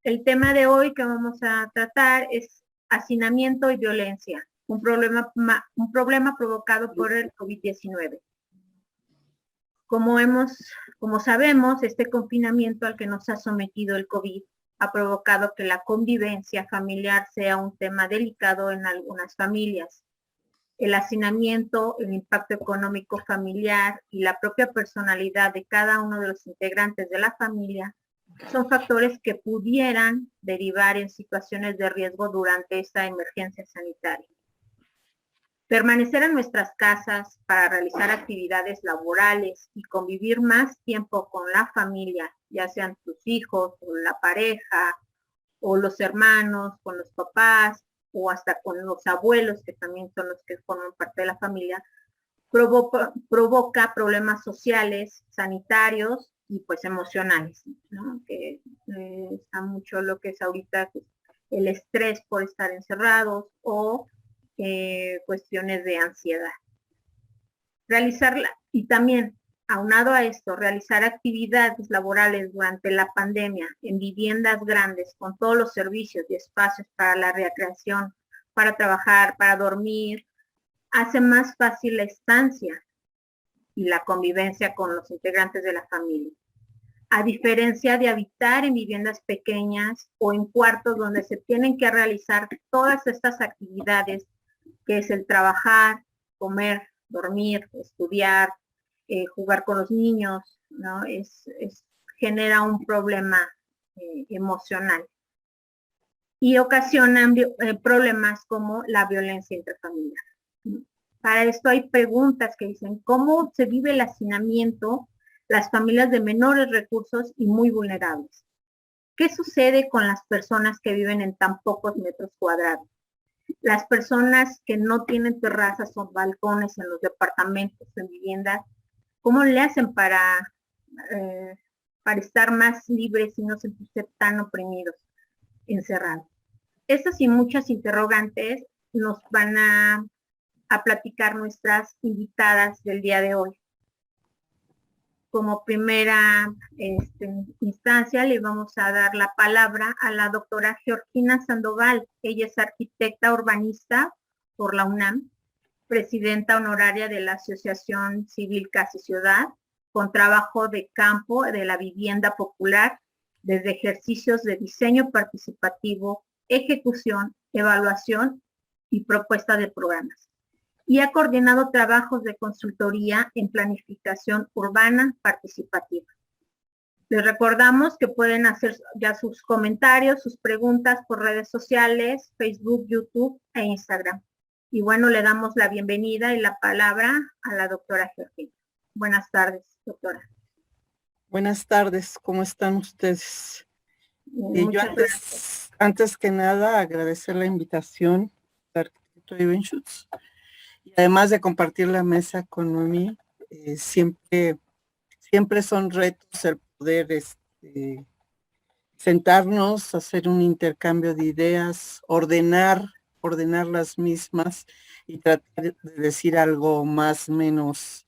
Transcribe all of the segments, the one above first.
El tema de hoy que vamos a tratar es hacinamiento y violencia, un problema provocado por el COVID-19. Como sabemos, este confinamiento al que nos ha sometido el COVID ha provocado que la convivencia familiar sea un tema delicado en algunas familias. El hacinamiento, el impacto económico familiar y la propia personalidad de cada uno de los integrantes de la familia son factores que pudieran derivar en situaciones de riesgo durante esta emergencia sanitaria. Permanecer en nuestras casas para realizar actividades laborales y convivir más tiempo con la familia, ya sean tus hijos o la pareja o los hermanos, con los papás o hasta con los abuelos, que también son los que forman parte de la familia, provoca problemas sociales, sanitarios y pues emocionales, ¿no? Que está mucho lo que es ahorita el estrés por estar encerrados o cuestiones de ansiedad. Realizarla y también, aunado a esto, realizar actividades laborales durante la pandemia en viviendas grandes con todos los servicios y espacios para la recreación, para trabajar, para dormir, hace más fácil la estancia y la convivencia con los integrantes de la familia. A diferencia de habitar en viviendas pequeñas o en cuartos donde se tienen que realizar todas estas actividades, que es el trabajar, comer, dormir, estudiar, jugar con los niños, ¿no? Genera un problema emocional y ocasionan problemas como la violencia intrafamiliar. Para esto hay preguntas que dicen, ¿cómo se vive el hacinamiento las familias de menores recursos y muy vulnerables? ¿Qué sucede con las personas que viven en tan pocos metros cuadrados? Las personas que no tienen terrazas o balcones en los departamentos, en viviendas, ¿cómo le hacen para estar más libres y no sentirse tan oprimidos, encerrados? Estas y muchas interrogantes nos van a platicar nuestras invitadas del día de hoy. Como primera instancia le vamos a dar la palabra a la doctora Georgina Sandoval. Ella es arquitecta urbanista por la UNAM, presidenta honoraria de la Asociación Civil Casa y Ciudad, con trabajo de campo de la vivienda popular, desde ejercicios de diseño participativo, ejecución, evaluación y propuesta de programas. Y ha coordinado trabajos de consultoría en planificación urbana participativa. Les recordamos que pueden hacer ya sus comentarios, sus preguntas por redes sociales, Facebook, YouTube e Instagram. Y bueno, le damos la bienvenida y la palabra a la doctora Georgina. Buenas tardes, doctora. Buenas tardes, ¿cómo están ustedes? Yo antes que nada agradecer la invitación al arquitecto Iván Schutz. Y además de compartir la mesa con Noemí, siempre son retos el poder sentarnos, hacer un intercambio de ideas, ordenar las mismas y tratar de decir algo más o menos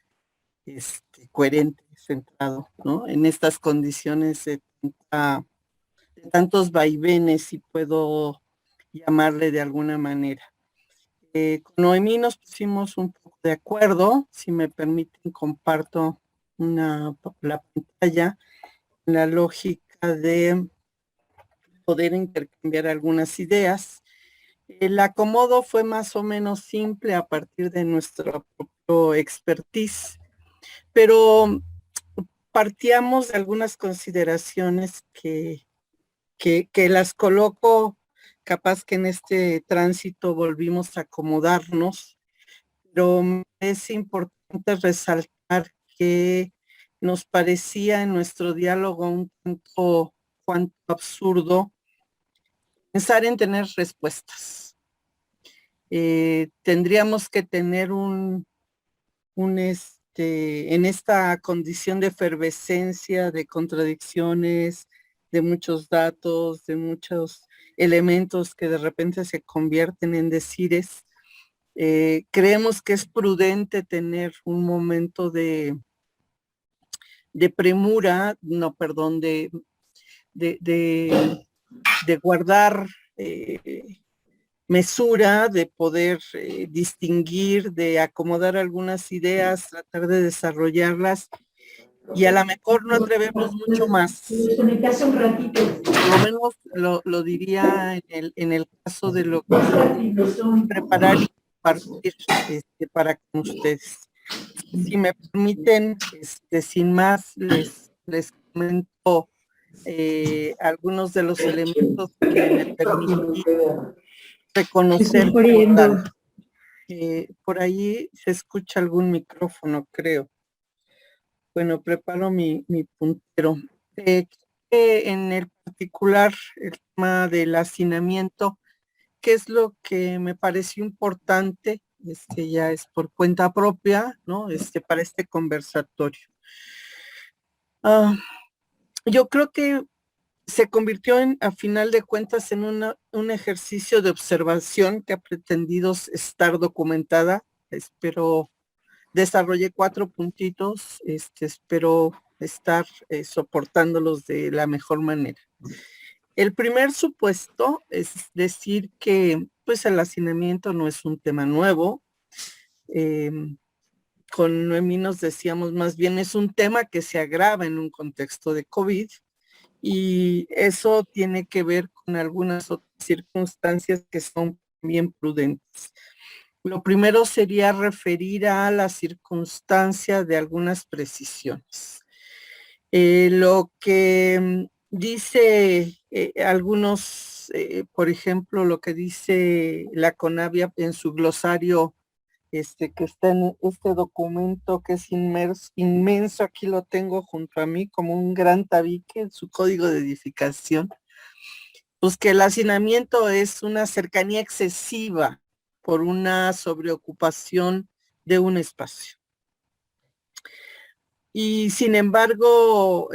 coherente, centrado, ¿no? En estas condiciones de tantos vaivenes, si puedo llamarle de alguna manera. Con Noemí nos pusimos un poco de acuerdo. Si me permiten, comparto la pantalla, la lógica de poder intercambiar algunas ideas. El acomodo fue más o menos simple a partir de nuestro propio expertise, pero partíamos de algunas consideraciones que las coloco. Capaz que en este tránsito volvimos a acomodarnos, pero es importante resaltar que nos parecía en nuestro diálogo un tanto cuanto absurdo pensar en tener respuestas. Tendríamos que tener en esta condición de efervescencia, de contradicciones, de muchos datos, de muchos elementos que de repente se convierten en decires. Creemos que es prudente tener un momento de premura, no, perdón, de guardar mesura, de poder distinguir, de acomodar algunas ideas, tratar de desarrollarlas y a lo mejor no atrevernos mucho más. Por lo menos lo diría en el caso de lo que preparar y compartir para con ustedes. Si me permiten, sin más, les comento algunos de los elementos que me permití reconocer como tal. Por ahí se escucha algún micrófono, creo. Bueno, preparo mi puntero. En el particular, el tema del hacinamiento, ¿qué es lo que me pareció importante? Ya es por cuenta propia, ¿no? Para este conversatorio. Yo creo que se convirtió a final de cuentas, en un ejercicio de observación que ha pretendido estar documentada. Desarrollé 4 puntitos, espero estar soportándolos de la mejor manera. El primer supuesto es decir que pues el hacinamiento no es un tema nuevo. Con Noemí nos decíamos, más bien es un tema que se agrava en un contexto de COVID, y eso tiene que ver con algunas otras circunstancias que son bien prudentes. Lo primero sería referir a la circunstancia de algunas precisiones. Lo que dice algunos, por ejemplo, lo que dice la CONAVIA en su glosario, que está en este documento que es inmenso, aquí lo tengo junto a mí como un gran tabique en su código de edificación, pues que el hacinamiento es una cercanía excesiva por una sobreocupación de un espacio. Y sin embargo,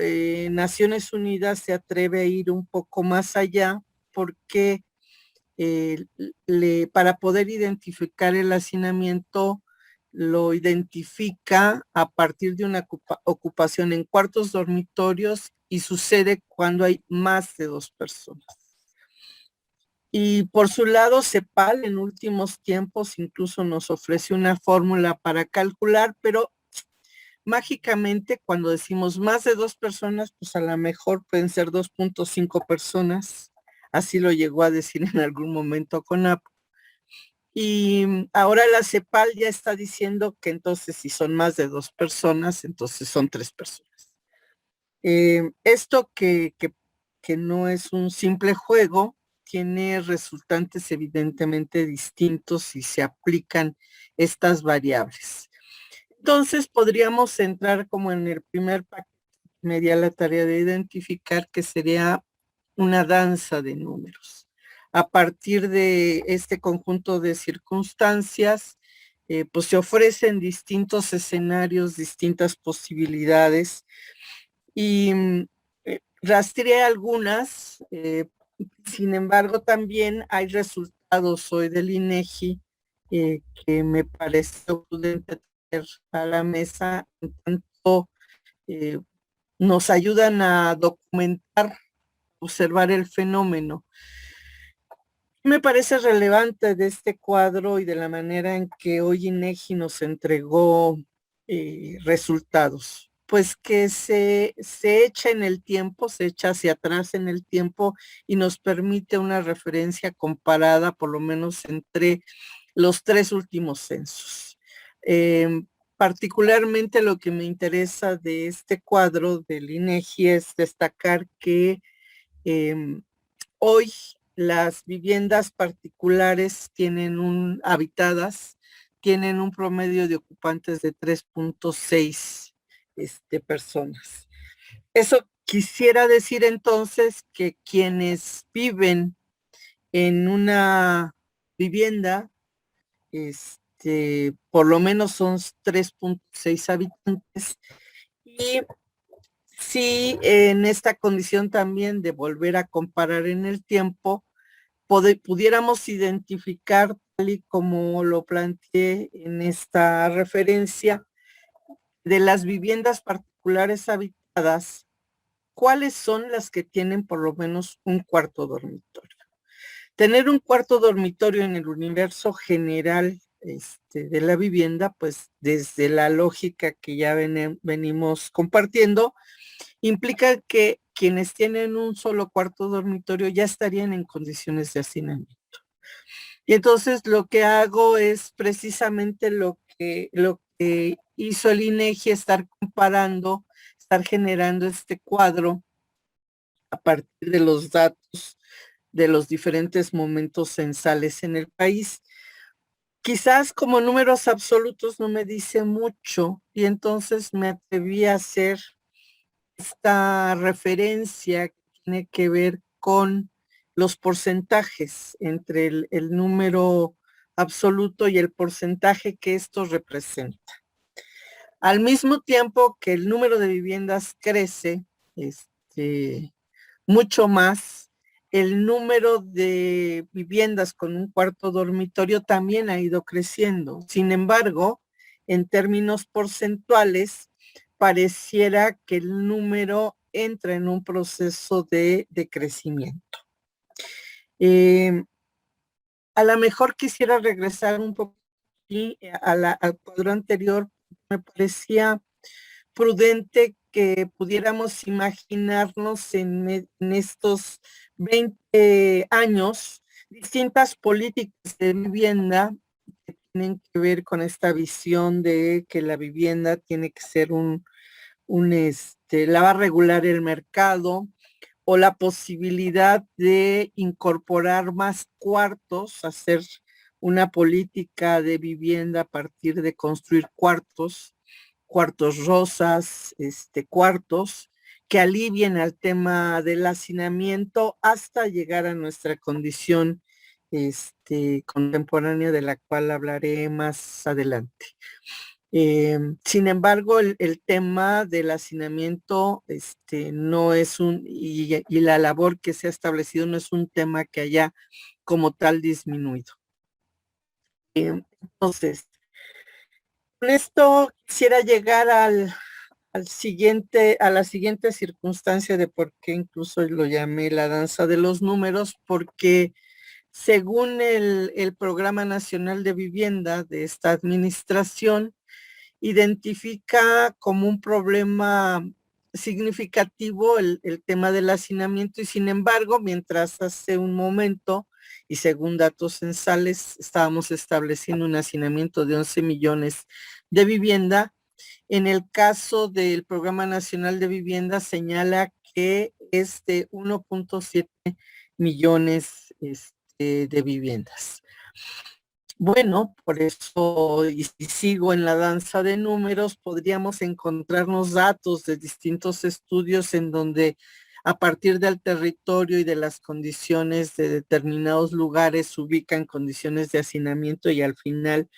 Naciones Unidas se atreve a ir un poco más allá porque para poder identificar el hacinamiento, lo identifica a partir de una ocupación en cuartos dormitorios y sucede cuando hay más de 2 personas. Y por su lado, CEPAL en últimos tiempos incluso nos ofrece una fórmula para calcular, pero mágicamente cuando decimos más de 2 personas, pues a lo mejor pueden ser 2.5 personas. Así lo llegó a decir en algún momento CONAPO. Y ahora la CEPAL ya está diciendo que entonces si son más de 2 personas, entonces son 3 personas. Esto que no es un simple juego, tiene resultantes evidentemente distintos si se aplican estas variables. Entonces podríamos entrar como en el primer paquete, me di a la tarea de identificar que sería una danza de números. A partir de este conjunto de circunstancias, pues se ofrecen distintos escenarios, distintas posibilidades, y rastreé algunas. Sin embargo, también hay resultados hoy del INEGI que me pareció prudente traer a la mesa, en tanto nos ayudan a documentar, observar el fenómeno. Me parece relevante de este cuadro y de la manera en que hoy INEGI nos entregó resultados, pues que se echa en el tiempo, se echa hacia atrás en el tiempo y nos permite una referencia comparada por lo menos entre los 3 últimos censos. Particularmente lo que me interesa de este cuadro del INEGI es destacar que hoy las viviendas particulares habitadas tienen un promedio de ocupantes de 3.6 personas. Eso quisiera decir entonces que quienes viven en una vivienda, por lo menos son 3.6 habitantes, y si en esta condición también de volver a comparar en el tiempo, pudiéramos identificar, tal y como lo planteé en esta referencia, de las viviendas particulares habitadas, ¿cuáles son las que tienen por lo menos un cuarto dormitorio? Tener un cuarto dormitorio en el universo general de la vivienda, pues desde la lógica que ya venimos compartiendo, implica que quienes tienen un solo cuarto dormitorio ya estarían en condiciones de hacinamiento. Y entonces lo que hago es precisamente lo que hizo el INEGI, estar comparando, estar generando este cuadro a partir de los datos de los diferentes momentos censales en el país. Quizás como números absolutos no me dice mucho, y entonces me atreví a hacer esta referencia que tiene que ver con los porcentajes entre el número absoluto y el porcentaje que esto representa. Al mismo tiempo que el número de viviendas crece, mucho más, el número de viviendas con un cuarto dormitorio también ha ido creciendo. Sin embargo, en términos porcentuales, pareciera que el número entra en un proceso de crecimiento. A lo mejor quisiera regresar un poco al cuadro anterior. Me parecía prudente que pudiéramos imaginarnos en estos 20 años distintas políticas de vivienda que tienen que ver con esta visión de que la vivienda tiene que ser la va a regular el mercado, o la posibilidad de incorporar más cuartos, hacer una política de vivienda a partir de construir cuartos rosas, cuartos que alivien al tema del hacinamiento hasta llegar a nuestra condición contemporánea, de la cual hablaré más adelante. Sin embargo, el tema del hacinamiento no es y la labor que se ha establecido no es un tema que haya como tal disminuido. Entonces, con esto quisiera llegar a la siguiente circunstancia de por qué incluso lo llamé la danza de los números, porque según el Programa Nacional de Vivienda de esta administración, identifica como un problema significativo el tema del hacinamiento, y sin embargo, mientras hace un momento, y según datos censales, estábamos estableciendo un hacinamiento de 11 millones de vivienda, en el caso del Programa Nacional de Vivienda señala que es de 1.7 millones de viviendas. Bueno, por eso, y si sigo en la danza de números, podríamos encontrarnos datos de distintos estudios en donde a partir del territorio y de las condiciones de determinados lugares se ubican condiciones de hacinamiento, y al final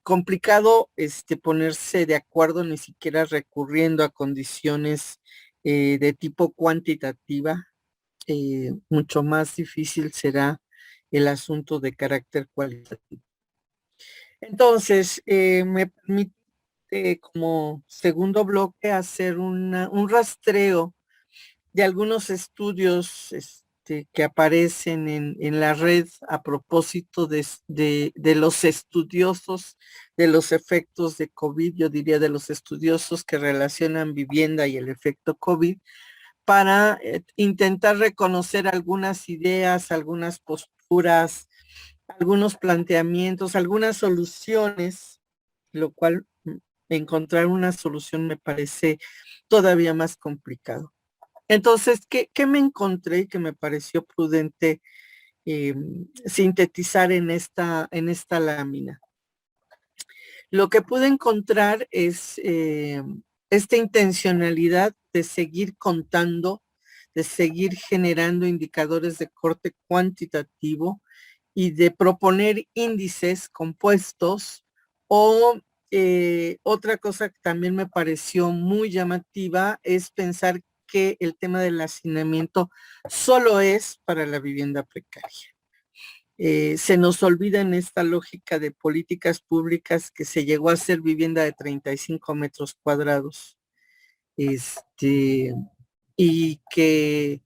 complicado ponerse de acuerdo, ni siquiera recurriendo a condiciones de tipo cuantitativa. Mucho más difícil será el asunto de carácter cualitativo. Entonces, me permite como segundo bloque hacer un rastreo de algunos estudios que aparecen en la red a propósito de los estudiosos de los efectos de COVID, yo diría de los estudiosos que relacionan vivienda y el efecto COVID, para intentar reconocer algunas ideas, algunas posturas, algunos planteamientos, algunas soluciones, lo cual encontrar una solución me parece todavía más complicado. Entonces, ¿qué me encontré y que me pareció prudente sintetizar en esta lámina? Lo que pude encontrar es esta intencionalidad de seguir contando, de seguir generando indicadores de corte cuantitativo y de proponer índices compuestos, o otra cosa que también me pareció muy llamativa es pensar que el tema del hacinamiento solo es para la vivienda precaria. Se nos olvida en esta lógica de políticas públicas que se llegó a hacer vivienda de 35 metros cuadrados. y que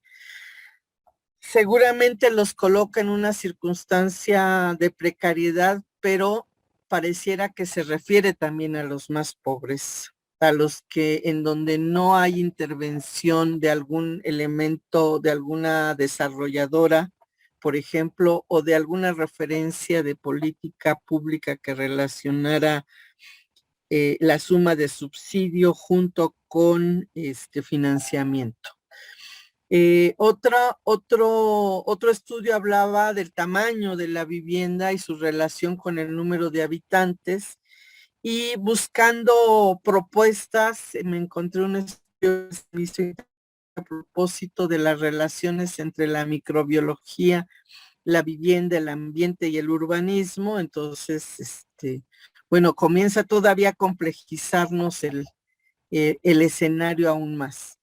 seguramente los coloca en una circunstancia de precariedad, pero pareciera que se refiere también a los más pobres, a los que en donde no hay intervención de algún elemento, de alguna desarrolladora, por ejemplo, o de alguna referencia de política pública que relacionara la suma de subsidio junto con este financiamiento. Otro estudio hablaba del tamaño de la vivienda y su relación con el número de habitantes, y buscando propuestas me encontré un estudio a propósito de las relaciones entre la microbiología, la vivienda, el ambiente y el urbanismo. Entonces, bueno, comienza todavía a complejizarnos el escenario aún más.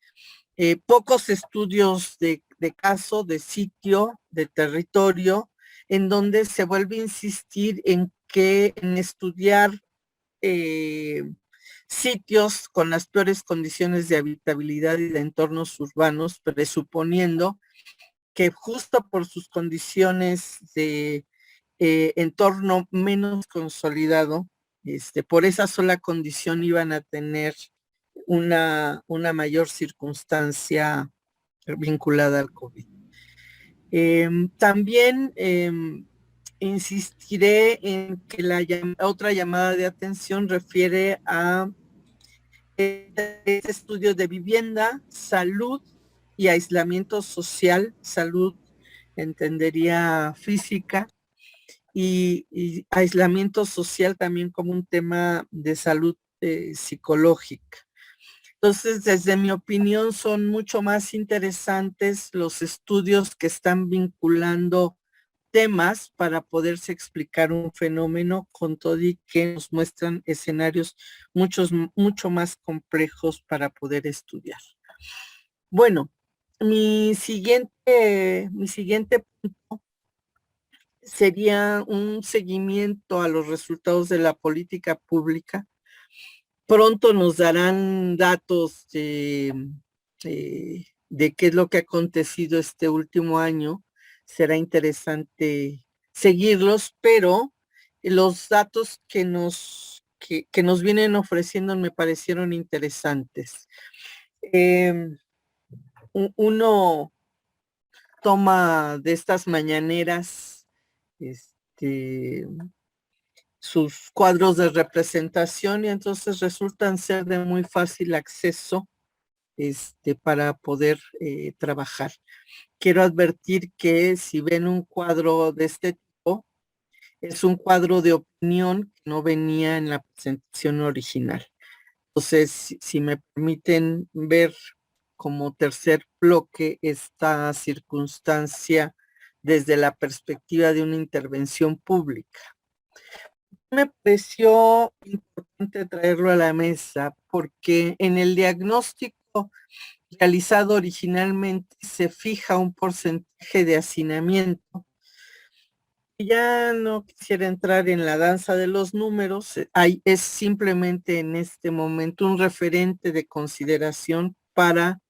Pocos estudios de caso, de sitio, de territorio, en donde se vuelve a insistir en estudiar sitios con las peores condiciones de habitabilidad y de entornos urbanos, presuponiendo que justo por sus condiciones de entorno menos consolidado, por esa sola condición iban a tener una mayor circunstancia vinculada al COVID. También insistiré en que otra llamada de atención refiere a este estudio de vivienda, salud y aislamiento social. Salud entendería física, y aislamiento social también como un tema de salud psicológica. Entonces, desde mi opinión, son mucho más interesantes los estudios que están vinculando temas para poderse explicar un fenómeno, con todo y que nos muestran escenarios mucho más complejos para poder estudiar. Bueno, mi siguiente punto sería un seguimiento a los resultados de la política pública. Pronto nos darán datos de qué es lo que ha acontecido este último año. Será interesante seguirlos, pero los datos que nos vienen ofreciendo me parecieron interesantes. Uno toma de estas mañaneras sus cuadros de representación, y entonces resultan ser de muy fácil acceso para poder trabajar. Quiero advertir que si ven un cuadro de este tipo, es un cuadro de opinión que no venía en la presentación original. Entonces, si me permiten ver como tercer bloque esta circunstancia desde la perspectiva de una intervención pública. Me pareció importante traerlo a la mesa porque en el diagnóstico realizado originalmente se fija un porcentaje de hacinamiento. Ya no quisiera entrar en la danza de los números, es simplemente en este momento un referente de consideración para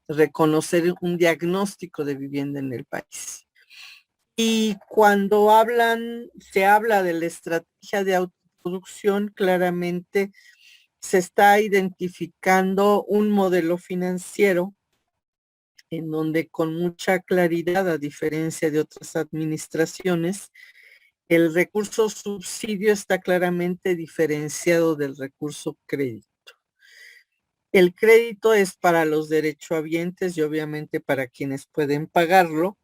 reconocer un diagnóstico de vivienda en el país. Y cuando se habla de la estrategia de autoproducción, claramente se está identificando un modelo financiero en donde con mucha claridad, a diferencia de otras administraciones, el recurso subsidio está claramente diferenciado del recurso crédito. El crédito es para los derechohabientes y obviamente para quienes pueden pagarlo.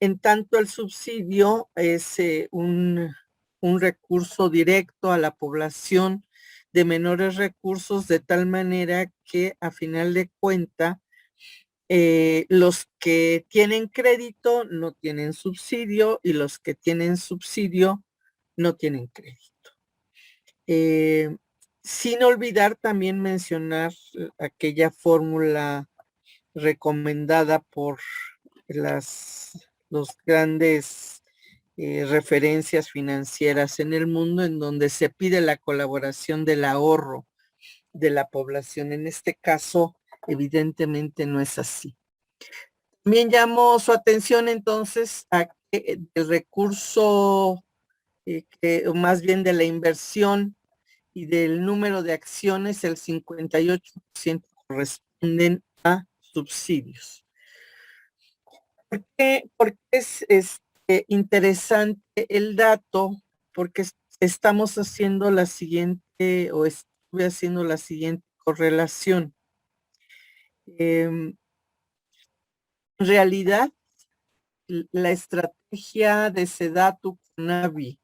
En tanto, el subsidio es un recurso directo a la población de menores recursos, de tal manera que a final de cuenta los que tienen crédito no tienen subsidio y los que tienen subsidio no tienen crédito. Sin olvidar también mencionar aquella fórmula recomendada por los grandes referencias financieras en el mundo, en donde se pide la colaboración del ahorro de la población. En este caso, evidentemente no es así. También llamo su atención entonces a que el recurso, o más bien de la inversión y del número de acciones, el 58% corresponden a subsidios. ¿Por qué es interesante el dato? Porque estamos haciendo la siguiente, o estuve haciendo la siguiente correlación. En realidad, la estrategia de Sedatu Conavi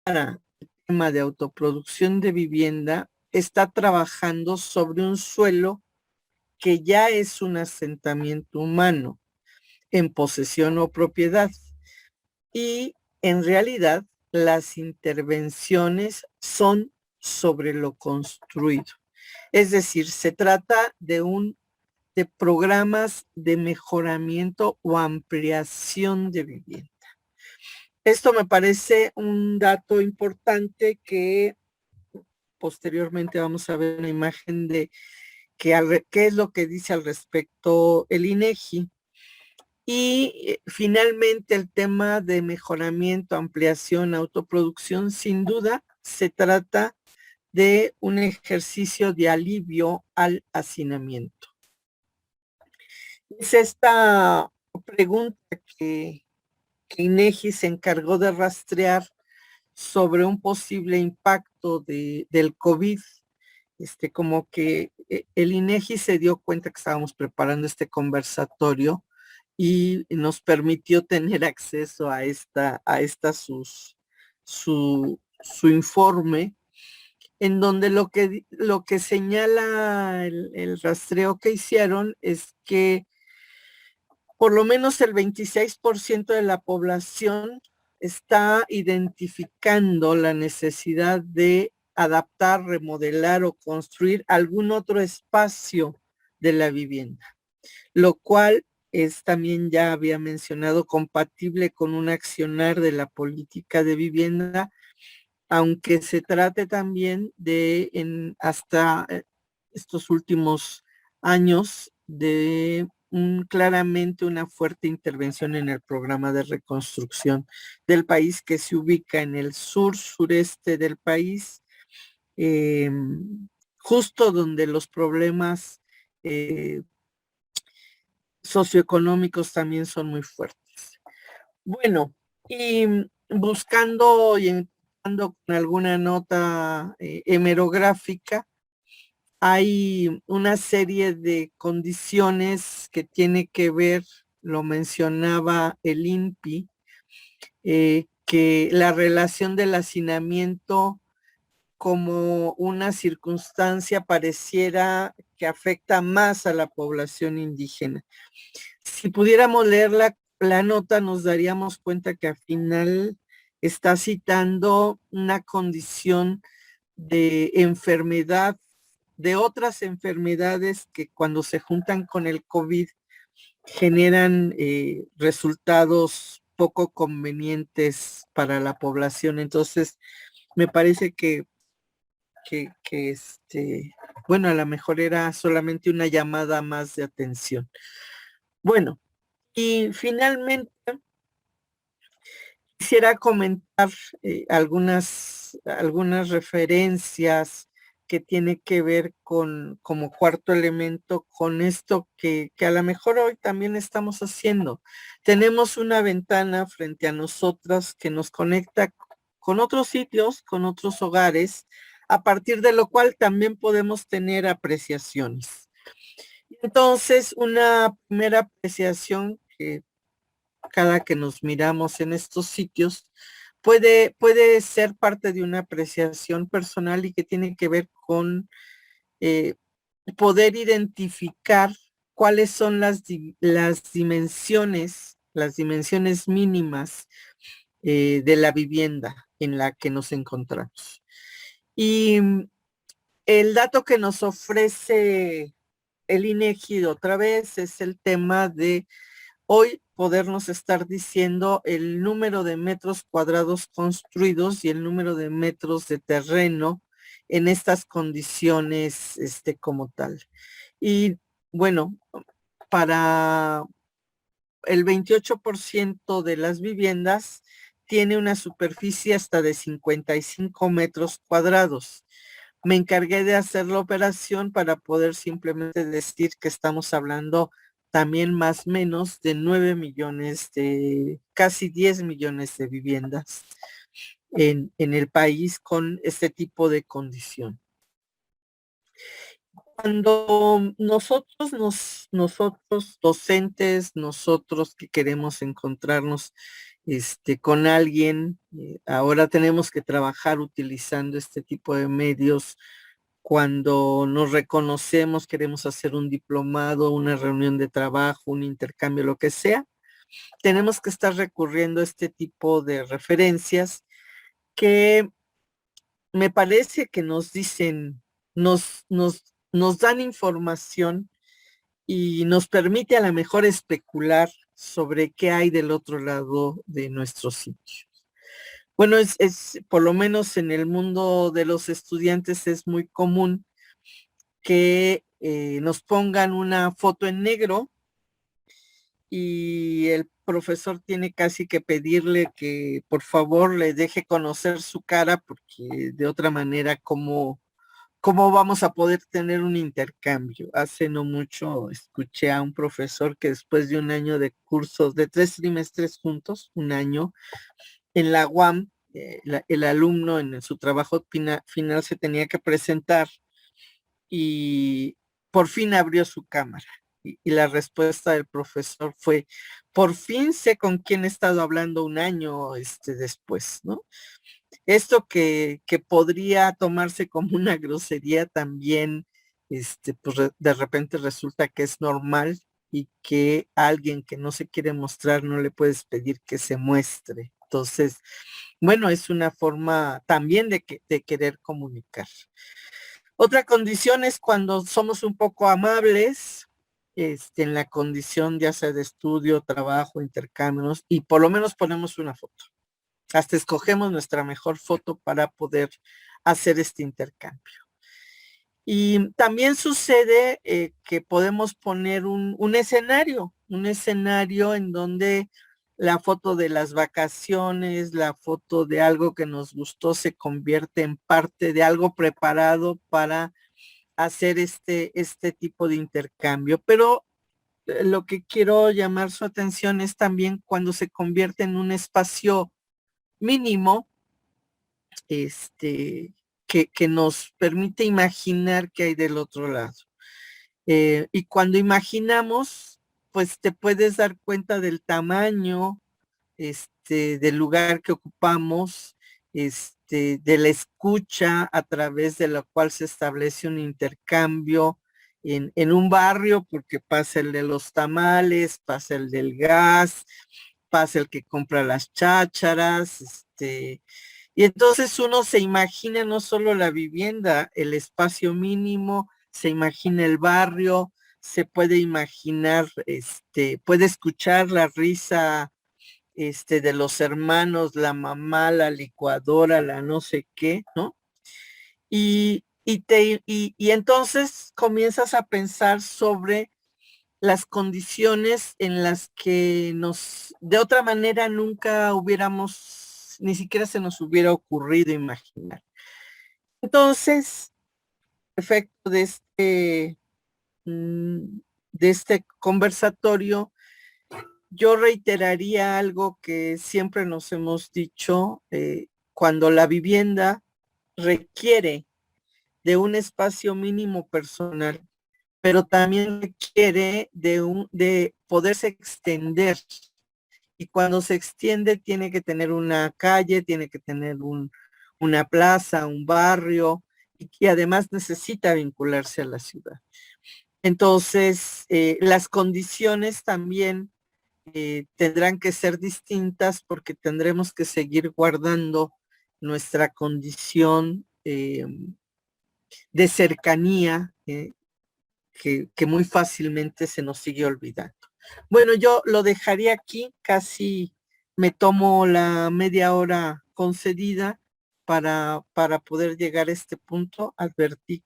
para el tema de autoproducción de vivienda está trabajando sobre un suelo que ya es un asentamiento humano en posesión o propiedad. Y en realidad las intervenciones son sobre lo construido. Es decir, se trata de programas de mejoramiento o ampliación de vivienda. Esto me parece un dato importante que posteriormente vamos a ver una imagen de qué es lo que dice al respecto el INEGI. Y finalmente el tema de mejoramiento, ampliación, autoproducción, sin duda se trata de un ejercicio de alivio al hacinamiento. Es esta pregunta que INEGI se encargó de rastrear sobre un posible impacto del COVID. Como que el INEGI se dio cuenta que estábamos preparando este conversatorio y nos permitió tener acceso a su informe, en donde lo que señala el rastreo que hicieron es que por lo menos el 26% de la población está identificando la necesidad de adaptar, remodelar o construir algún otro espacio de la vivienda, lo cual es también, ya había mencionado, compatible con un accionar de la política de vivienda, aunque se trate también de, hasta estos últimos años, de claramente una fuerte intervención en el programa de reconstrucción del país, que se ubica en el sureste del país, justo donde los problemas socioeconómicos también son muy fuertes. Bueno, y buscando y entrando con alguna nota hemerográfica, hay una serie de condiciones que tiene que ver, lo mencionaba el INPI, que la relación del hacinamiento como una circunstancia pareciera que afecta más a la población indígena. Si pudiéramos leer la nota, nos daríamos cuenta que al final está citando una condición de enfermedad, de otras enfermedades que cuando se juntan con el COVID generan resultados poco convenientes para la población. Entonces, me parece que bueno, a lo mejor era solamente una llamada más de atención. Bueno, y finalmente quisiera comentar algunas referencias que tiene que ver como cuarto elemento, con esto que a lo mejor hoy también estamos haciendo. Tenemos una ventana frente a nosotras que nos conecta con otros sitios, con otros hogares, a partir de lo cual también podemos tener apreciaciones. Entonces, una primera apreciación que cada que nos miramos en estos sitios puede ser parte de una apreciación personal y que tiene que ver con poder identificar cuáles son las dimensiones mínimas de la vivienda en la que nos encontramos. Y el dato que nos ofrece el INEGI otra vez es el tema de hoy podernos estar diciendo el número de metros cuadrados construidos y el número de metros de terreno en estas condiciones como tal. Y bueno, para el 28% de las viviendas tiene una superficie hasta de 55 metros cuadrados. Me encargué de hacer la operación para poder simplemente decir que estamos hablando también más o menos de 9 millones casi 10 millones de viviendas en el país con este tipo de condición. Cuando nosotros docentes, nosotros que queremos encontrarnos con alguien, ahora tenemos que trabajar utilizando este tipo de medios. Cuando nos reconocemos, queremos hacer un diplomado, una reunión de trabajo, un intercambio, lo que sea, tenemos que estar recurriendo a este tipo de referencias que me parece que nos dicen, nos dan información y nos permite a lo mejor especular sobre qué hay del otro lado de nuestro sitio. Bueno, por lo menos en el mundo de los estudiantes es muy común que nos pongan una foto en negro y el profesor tiene casi que pedirle que por favor le deje conocer su cara porque de otra manera, ¿cómo vamos a poder tener un intercambio? Hace no mucho escuché a un profesor que después de un año de cursos, de 3 trimestres juntos, un año, en la UAM, el alumno en su trabajo final se tenía que presentar y por fin abrió su cámara. Y la respuesta del profesor fue, por fin sé con quién he estado hablando un año después, ¿no? Esto que podría tomarse como una grosería también, pues de repente resulta que es normal y que alguien que no se quiere mostrar no le puedes pedir que se muestre. Entonces, bueno, es una forma también de querer comunicar. Otra condición es cuando somos un poco amables, en la condición ya sea de estudio, trabajo, intercambios, y por lo menos ponemos una foto. Hasta escogemos nuestra mejor foto para poder hacer este intercambio. Y también sucede que podemos poner un escenario en donde la foto de las vacaciones, la foto de algo que nos gustó se convierte en parte de algo preparado para hacer este tipo de intercambio. Pero lo que quiero llamar su atención es también cuando se convierte en un espacio mínimo, que nos permite imaginar qué hay del otro lado. Y cuando imaginamos, pues te puedes dar cuenta del tamaño, del lugar que ocupamos, de la escucha a través de la cual se establece un intercambio en un barrio, porque pasa el de los tamales, pasa el del gas, pasa el que compra las chácharas, y entonces uno se imagina no solo la vivienda, el espacio mínimo, se imagina el barrio, se puede imaginar, puede escuchar la risa, de los hermanos, la mamá, la licuadora, la no sé qué, ¿no? Y entonces comienzas a pensar sobre las condiciones en las que de otra manera nunca hubiéramos, ni siquiera se nos hubiera ocurrido imaginar. Entonces, efecto de este conversatorio, yo reiteraría algo que siempre nos hemos dicho, cuando la vivienda requiere de un espacio mínimo personal, pero también requiere de poderse extender. Y cuando se extiende tiene que tener una calle, tiene que tener una plaza, un barrio, y además necesita vincularse a la ciudad. Entonces, las condiciones también tendrán que ser distintas porque tendremos que seguir guardando nuestra condición de cercanía, que muy fácilmente se nos sigue olvidando. Bueno, yo lo dejaría aquí, casi me tomo la media hora concedida para poder llegar a este punto. Advertí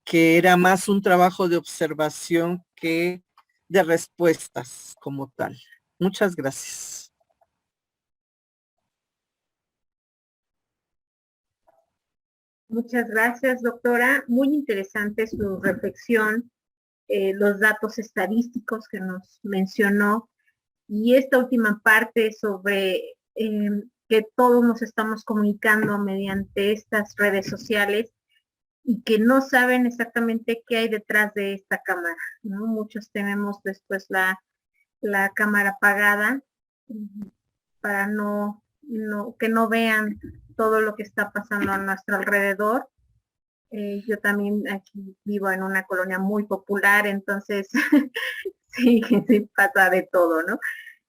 que era más un trabajo de observación que de respuestas como tal. Muchas gracias. Muchas gracias, doctora. Muy interesante su reflexión, los datos estadísticos que nos mencionó y esta última parte sobre que todos nos estamos comunicando mediante estas redes sociales y que no saben exactamente qué hay detrás de esta cámara, ¿no? Muchos tenemos después la cámara apagada para que no vean todo lo que está pasando a nuestro alrededor. Yo también aquí vivo en una colonia muy popular, entonces sí, sí pasa de todo, ¿no?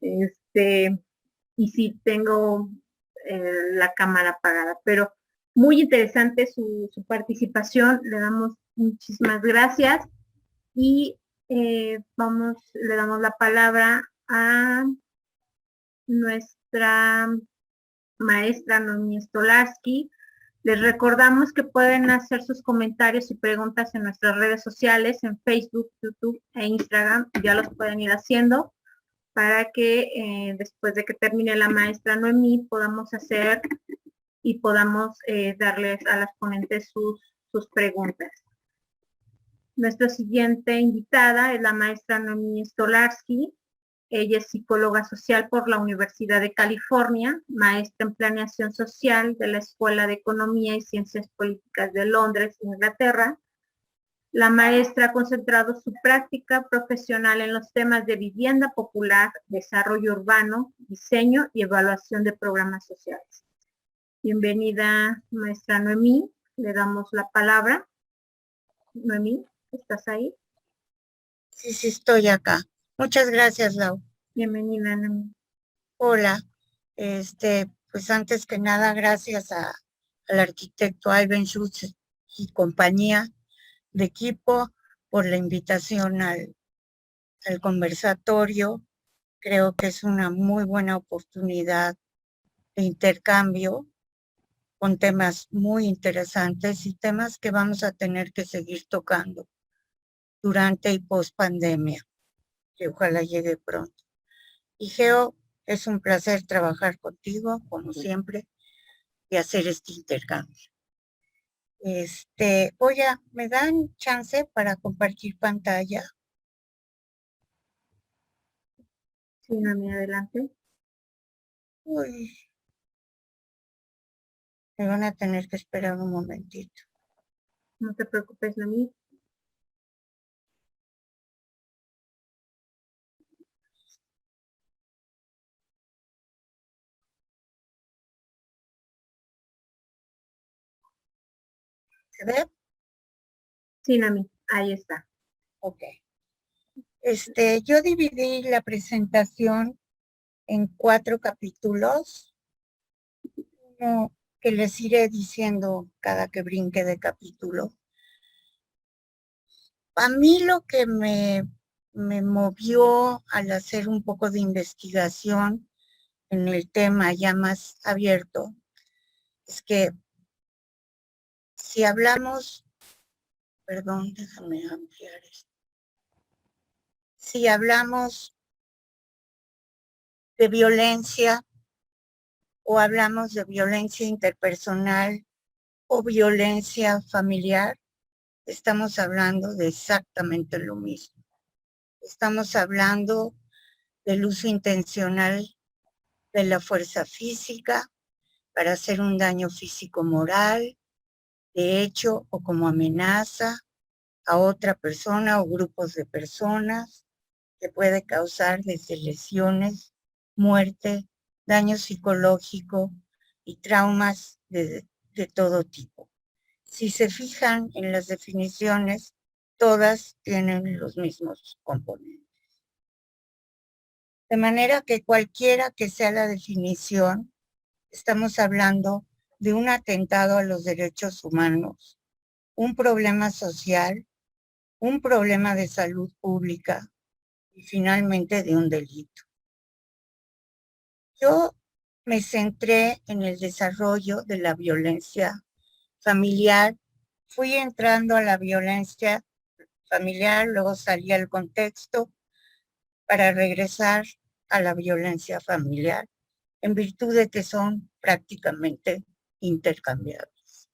Y sí tengo la cámara apagada, pero muy interesante su participación, le damos muchísimas gracias y le damos la palabra a nuestra maestra Noemí Stolarski. Les recordamos que pueden hacer sus comentarios y preguntas en nuestras redes sociales, en Facebook, YouTube e Instagram. Ya los pueden ir haciendo para que después de que termine la maestra Noemí podamos hacer y podamos darles a las ponentes sus preguntas. Nuestra siguiente invitada es la maestra Noemí Stolarski. Ella es psicóloga social por la Universidad de California, maestra en planeación social de la Escuela de Economía y Ciencias Políticas de Londres, Inglaterra. La maestra ha concentrado su práctica profesional en los temas de vivienda popular, desarrollo urbano, diseño y evaluación de programas sociales. Bienvenida, maestra Noemí. Le damos la palabra. Noemí, ¿estás ahí? Sí, estoy acá. Muchas gracias, Lau. Bienvenida, Noemí. Hola. Pues antes que nada, gracias al arquitecto Ivan Schutz y compañía de equipo por la invitación al conversatorio. Creo que es una muy buena oportunidad de intercambio con temas muy interesantes y temas que vamos a tener que seguir tocando durante y post pandemia, que ojalá llegue pronto. Y Geo, es un placer trabajar contigo, como siempre, y hacer este intercambio. ¿Me dan chance para compartir pantalla? Sí, Noemí, adelante. Uy, me van a tener que esperar un momentito. No te preocupes, Noemí. ¿Se ve? Sí, Noemí, ahí está. Ok. Yo dividí la presentación en 4 capítulos, uno que les iré diciendo cada que brinque de capítulo. A mí lo que me movió al hacer un poco de investigación en el tema ya más abierto es que si hablamos, perdón, déjame ampliar esto. Si hablamos de violencia o hablamos de violencia interpersonal o violencia familiar, estamos hablando de exactamente lo mismo. Estamos hablando del uso intencional de la fuerza física para hacer un daño físico-moral, de hecho o como amenaza a otra persona o grupos de personas, que puede causar desde lesiones, muerte, daño psicológico y traumas de todo tipo. Si se fijan en las definiciones, todas tienen los mismos componentes. De manera que cualquiera que sea la definición, estamos hablando de un atentado a los derechos humanos, un problema social, un problema de salud pública y finalmente de un delito. Yo me centré en el desarrollo de la violencia familiar fui entrando a la violencia familiar, luego salí al contexto para regresar a la violencia familiar, en virtud de que son prácticamente intercambiables.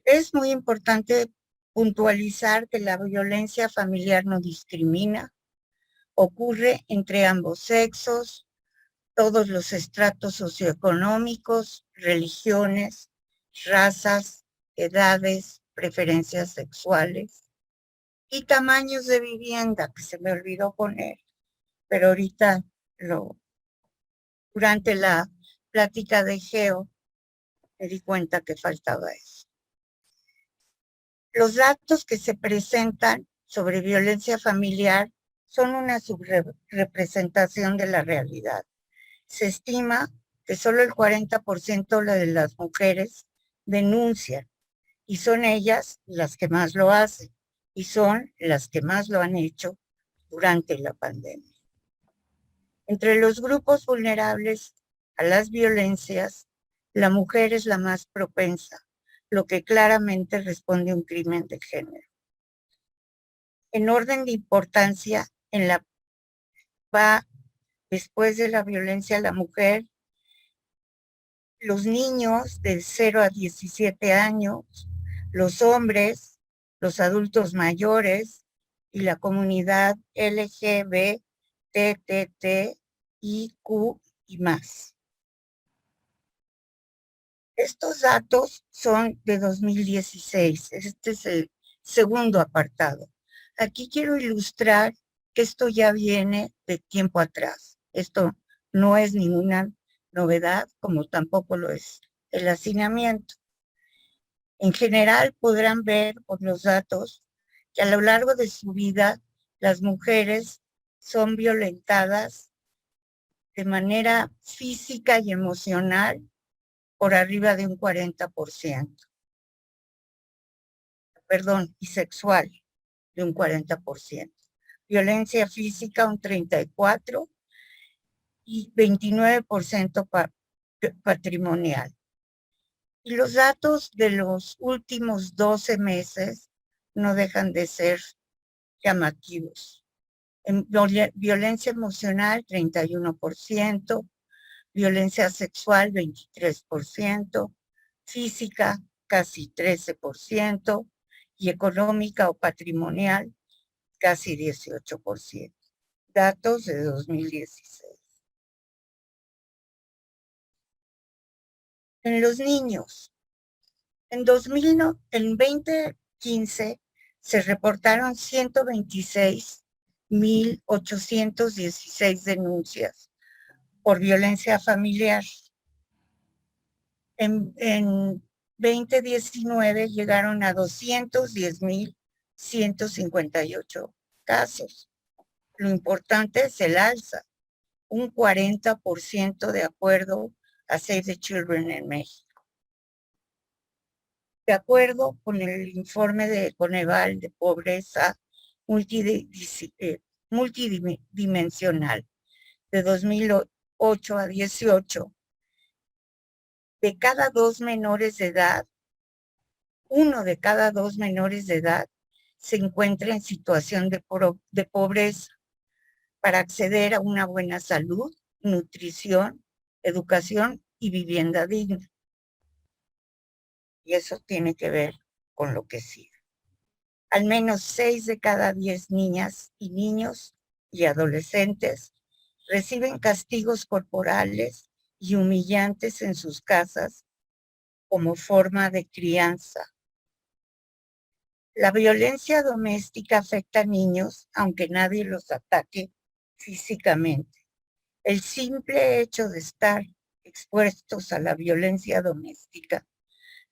Es muy importante puntualizar que la violencia familiar no discrimina, ocurre entre ambos sexos, todos los estratos socioeconómicos, religiones, razas, edades, preferencias sexuales y tamaños de vivienda, que se me olvidó poner, pero ahorita durante la plática de Geo me di cuenta que faltaba eso. Los datos que se presentan sobre violencia familiar son una subrepresentación de la realidad. Se estima que solo el 40% de las mujeres denuncian y son ellas las que más lo hacen y son las que más lo han hecho durante la pandemia. Entre los grupos vulnerables a las violencias, la mujer es la más propensa, lo que claramente responde a un crimen de género. En orden de importancia, va después de la violencia a la mujer, los niños de 0 a 17 años, los hombres, los adultos mayores y la comunidad LGBTTIQ y más. Estos datos son de 2016. Este es el segundo apartado. Aquí quiero ilustrar que esto ya viene de tiempo atrás. Esto no es ninguna novedad, como tampoco lo es el hacinamiento. En general podrán ver por los datos que a lo largo de su vida las mujeres son violentadas de manera física y emocional por arriba de un 40%. Perdón, y sexual de un 40%. Violencia física un 34% y 29% patrimonial. Y los datos de los últimos 12 meses no dejan de ser llamativos. En violencia emocional, 31%, violencia sexual, 23%, física, casi 13%, y económica o patrimonial, casi 18%. Datos de 2016. En los niños, en 2015 se reportaron 126,816 denuncias por violencia familiar. En 2019 llegaron a 210,158 casos. Lo importante es el alza, un 40% de acuerdo a Save the Children en México. De acuerdo con el informe de Coneval de pobreza multidimensional de 2008 a 18, de cada 2 menores de edad, 1 de cada 2 menores de edad se encuentra en situación de pobreza para acceder a una buena salud, nutrición, educación y vivienda digna. Y eso tiene que ver con lo que sigue. Al menos 6 de cada 10 niñas y niños y adolescentes reciben castigos corporales y humillantes en sus casas como forma de crianza. La violencia doméstica afecta a niños, aunque nadie los ataque físicamente. El simple hecho de estar expuestos a la violencia doméstica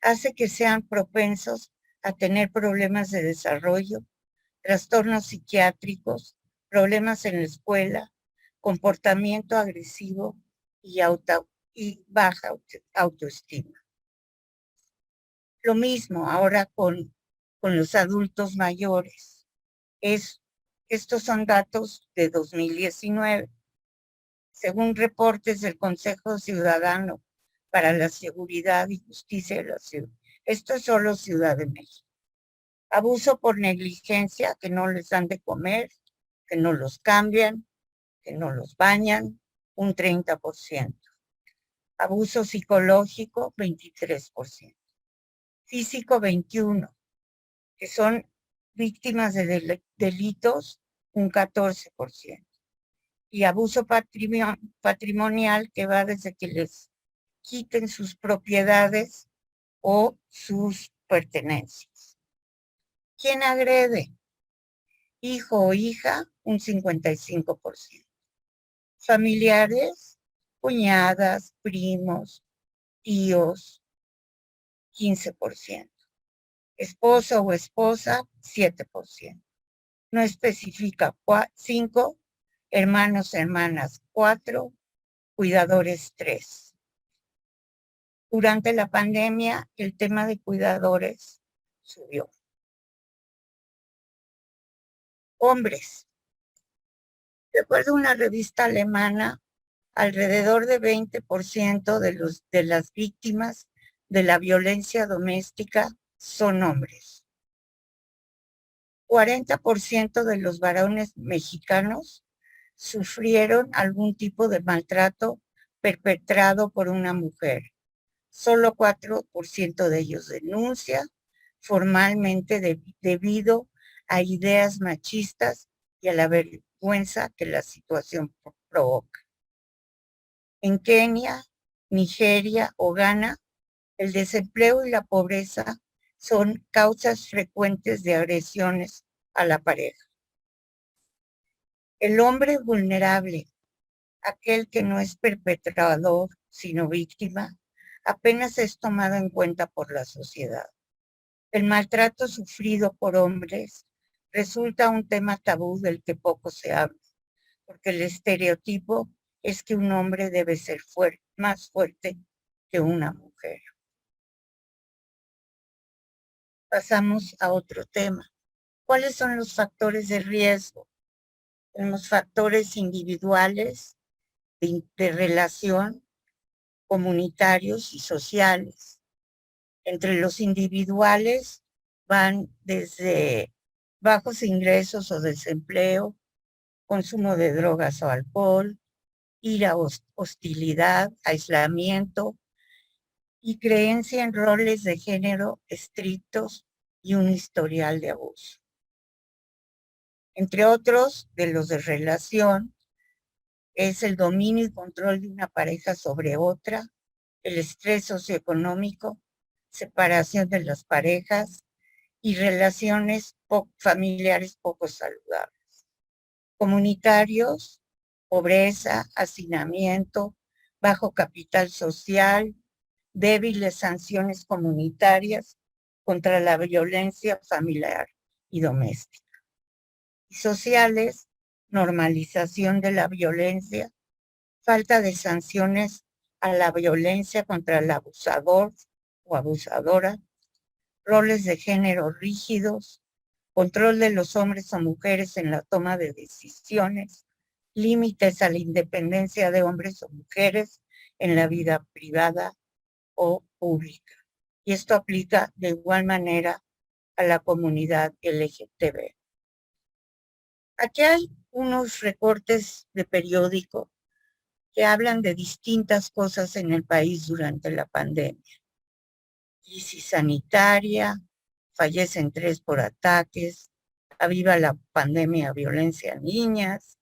hace que sean propensos a tener problemas de desarrollo, trastornos psiquiátricos, problemas en la escuela, comportamiento agresivo y baja autoestima. Lo mismo ahora con los adultos mayores. Estos son datos de 2019. Según reportes del Consejo Ciudadano para la Seguridad y Justicia Esto es solo Ciudad de México. Abuso por negligencia, que no les dan de comer, que no los cambian, que no los bañan, un 30%. Abuso psicológico, 23%. Físico, 21%, que son víctimas de delitos, un 14%. Y abuso patrimonial, que va desde que les quiten sus propiedades o sus pertenencias. ¿Quién agrede? Hijo o hija, un 55%. Familiares, cuñadas, primos, tíos, 15%. Esposo o esposa, 7%. No especifica 5, hermanos, hermanas, 4, cuidadores, 3. Durante la pandemia, el tema de cuidadores subió. Hombres. De acuerdo a una revista alemana, alrededor de 20% de las víctimas de la violencia doméstica son hombres. 40% de los varones mexicanos sufrieron algún tipo de maltrato perpetrado por una mujer. Solo 4% de ellos denuncia formalmente debido a ideas machistas y a la vergüenza que la situación provoca. En Kenia, Nigeria o Ghana, el desempleo y la pobreza son causas frecuentes de agresiones a la pareja. El hombre vulnerable, aquel que no es perpetrador, sino víctima, apenas es tomado en cuenta por la sociedad. El maltrato sufrido por hombres resulta un tema tabú del que poco se habla, porque el estereotipo es que un hombre debe ser más fuerte que una mujer. Pasamos a otro tema. ¿Cuáles son los factores de riesgo? Tenemos factores individuales, de relación, comunitarios y sociales. Entre los individuales van desde bajos ingresos o desempleo, consumo de drogas o alcohol, ira, hostilidad, aislamiento y creencia en roles de género estrictos y un historial de abuso. Entre otros, de los de relación, es el dominio y control de una pareja sobre otra, el estrés socioeconómico, separación de las parejas y relaciones familiares poco saludables. Comunitarios, pobreza, hacinamiento, bajo capital social, débiles sanciones comunitarias contra la violencia familiar y doméstica. Y sociales, normalización de la violencia, falta de sanciones a la violencia contra el abusador o abusadora, roles de género rígidos, control de los hombres o mujeres en la toma de decisiones, límites a la independencia de hombres o mujeres en la vida privada o pública. Y esto aplica de igual manera a la comunidad LGTB. Aquí hay unos recortes de periódico que hablan de distintas cosas en el país durante la pandemia. Crisis sanitaria, fallecen 3 por ataques, aviva la pandemia, violencia a niñas,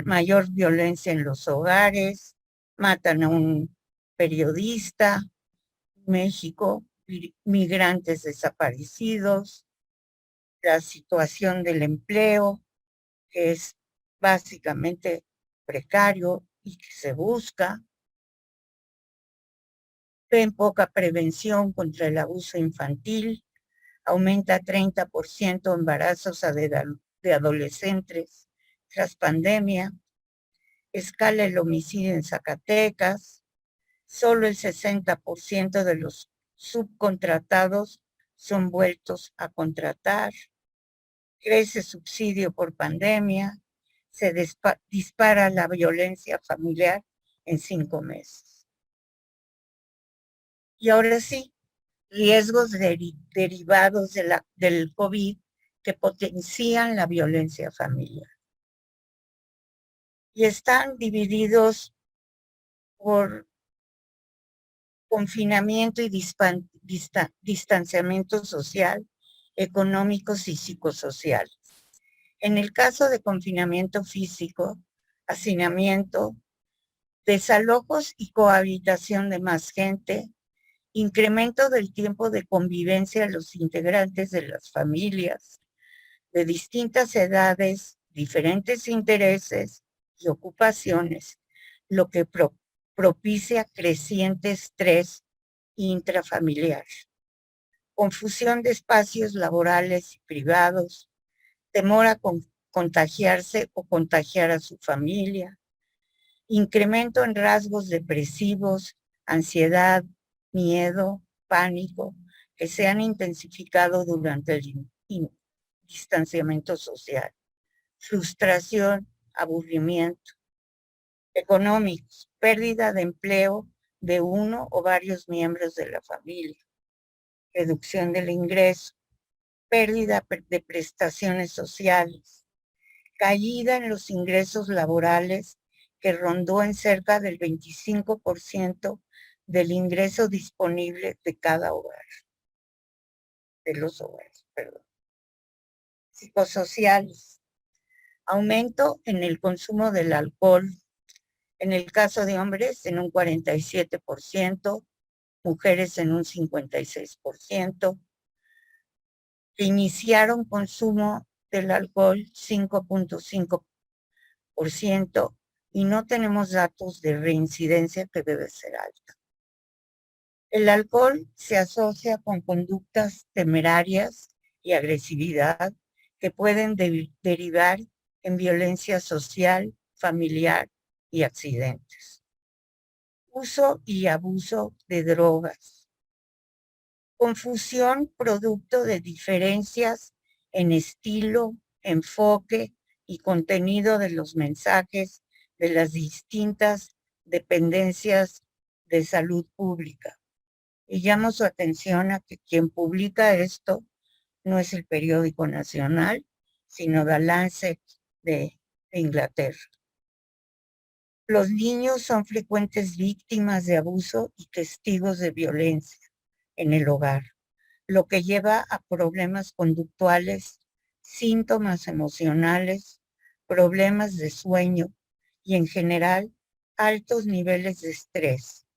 mayor violencia en los hogares, matan a un periodista, México, migrantes desaparecidos, la situación del empleo, que es básicamente precario y que se busca. Ven poca prevención contra el abuso infantil, aumenta 30% embarazos de adolescentes tras pandemia, escala el homicidio en Zacatecas, solo el 60% de los subcontratados son vueltos a contratar, crece subsidio por pandemia, se dispara la violencia familiar en 5 meses. Y ahora sí, riesgos derivados del COVID que potencian la violencia familiar. Y están divididos por confinamiento y distanciamiento social, económicos y psicosociales. En el caso de confinamiento físico, hacinamiento, desalojos y cohabitación de más gente, incremento del tiempo de convivencia de los integrantes de las familias, de distintas edades, diferentes intereses y ocupaciones, lo que propicia creciente estrés intrafamiliar, confusión de espacios laborales y privados, temor a contagiarse o contagiar a su familia, incremento en rasgos depresivos, ansiedad, miedo, pánico, que se han intensificado durante el distanciamiento social, frustración, aburrimiento, económicos, pérdida de empleo de uno o varios miembros de la familia, reducción del ingreso, pérdida de prestaciones sociales, caída en los ingresos laborales que rondó en cerca del 25% del ingreso disponible de cada hogar, de los hogares, perdón. Psicosociales, aumento en el consumo del alcohol, en el caso de hombres en un 47%, mujeres en un 56%, que iniciaron consumo del alcohol 5.5% y no tenemos datos de reincidencia que debe ser alta. El alcohol se asocia con conductas temerarias y agresividad que pueden derivar en violencia social, familiar y accidentes. Uso y abuso de drogas. Confusión producto de diferencias en estilo, enfoque y contenido de los mensajes de las distintas dependencias de salud pública. Y llamo su atención a que quien publica esto no es el periódico nacional, sino The Lancet de Inglaterra. Los niños son frecuentes víctimas de abuso y testigos de violencia en el hogar, lo que lleva a problemas conductuales, síntomas emocionales, problemas de sueño y en general altos niveles de estrés.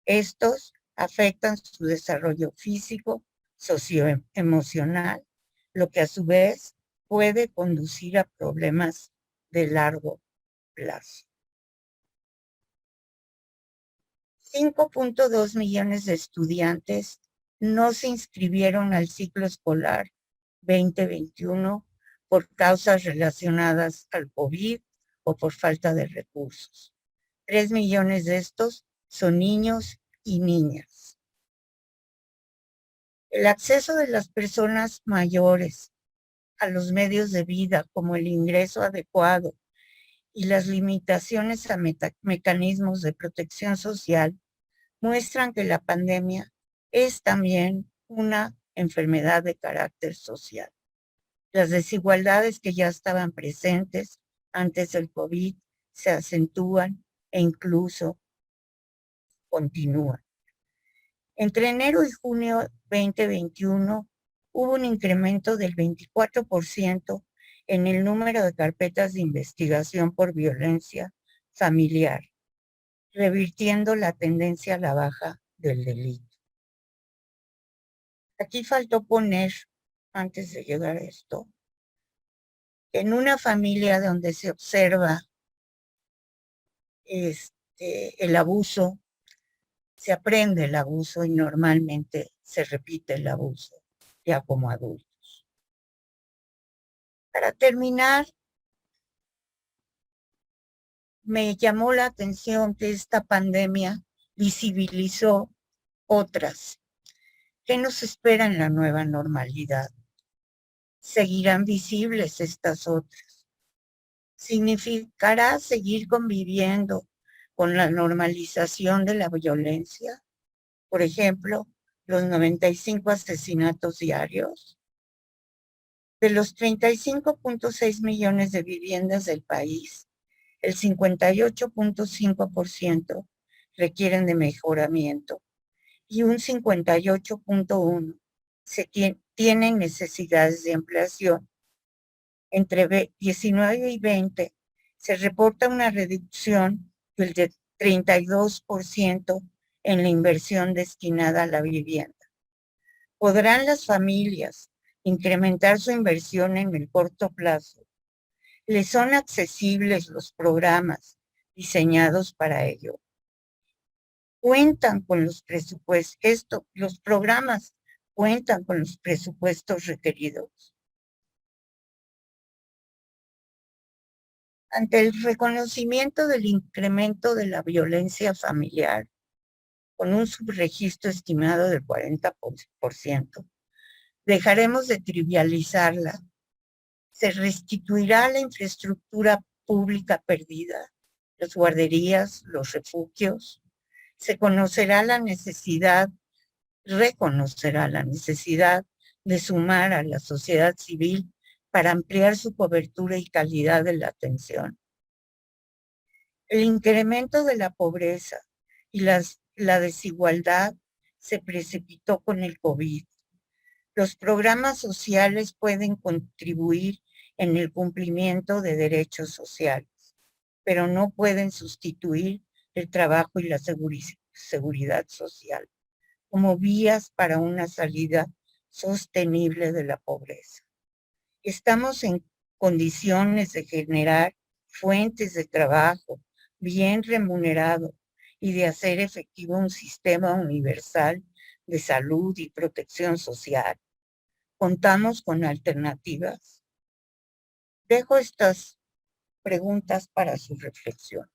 Estos afectan su desarrollo físico, socioemocional, lo que a su vez puede conducir a problemas de largo plazo. 5.2 millones de estudiantes no se inscribieron al ciclo escolar 2021 por causas relacionadas al COVID o por falta de recursos. 3 millones de estos son niños y niñas. El acceso de las personas mayores a los medios de vida, como el ingreso adecuado y las limitaciones a mecanismos de protección social, muestran que la pandemia es también una enfermedad de carácter social. Las desigualdades que ya estaban presentes antes del COVID se acentúan e incluso continúan. Entre enero y junio 2021 hubo un incremento del 24% en el número de carpetas de investigación por violencia familiar, revirtiendo la tendencia a la baja del delito. Aquí faltó poner, antes de llegar a esto, que en una familia donde se observa el abuso, se aprende el abuso y normalmente se repite el abuso ya como adultos. Para terminar, me llamó la atención que esta pandemia visibilizó otras. ¿Qué nos espera en la nueva normalidad? ¿Seguirán visibles estas otras? ¿Significará seguir conviviendo con la normalización de la violencia? Por ejemplo, los 95 asesinatos diarios. De los 35.6 millones de viviendas del país, el 58.5% requieren de mejoramiento y un 58.1% tienen necesidades de ampliación. Entre 19 y 20 se reporta una reducción del 32% en la inversión destinada a la vivienda. ¿Podrán las familias incrementar su inversión en el corto plazo? ¿Les son accesibles los programas diseñados para ello? ¿Cuentan con los presupuestos? ¿Los programas cuentan con los presupuestos requeridos? Ante el reconocimiento del incremento de la violencia familiar, con un subregistro estimado del 40%, dejaremos de trivializarla. Se restituirá la infraestructura pública perdida, las guarderías, los refugios. Se reconocerá la necesidad de sumar a la sociedad civil para ampliar su cobertura y calidad de la atención. El incremento de la pobreza y la desigualdad se precipitó con el COVID. Los programas sociales pueden contribuir en el cumplimiento de derechos sociales, pero no pueden sustituir el trabajo y la seguridad social como vías para una salida sostenible de la pobreza. Estamos en condiciones de generar fuentes de trabajo bien remunerado y de hacer efectivo un sistema universal de salud y protección social. ¿Contamos con alternativas? Dejo estas preguntas para su reflexión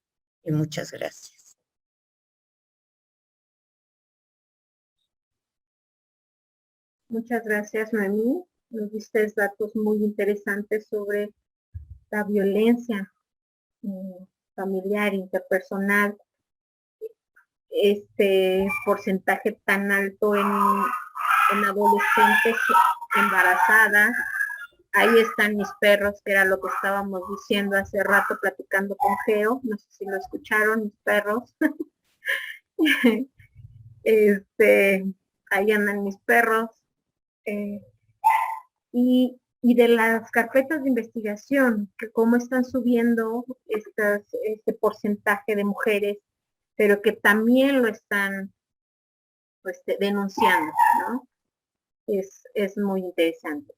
y muchas gracias. Muchas gracias, Noemí. Nos diste datos muy interesantes sobre la violencia familiar, interpersonal, este porcentaje tan alto en adolescentes embarazadas. Ahí están mis perros, que era lo que estábamos diciendo hace rato platicando con Geo. No sé si lo escucharon, mis perros. Ahí andan mis perros. Y de las carpetas de investigación, que cómo están subiendo este porcentaje de mujeres, pero que también lo están pues, denunciando, ¿no? Es muy interesante.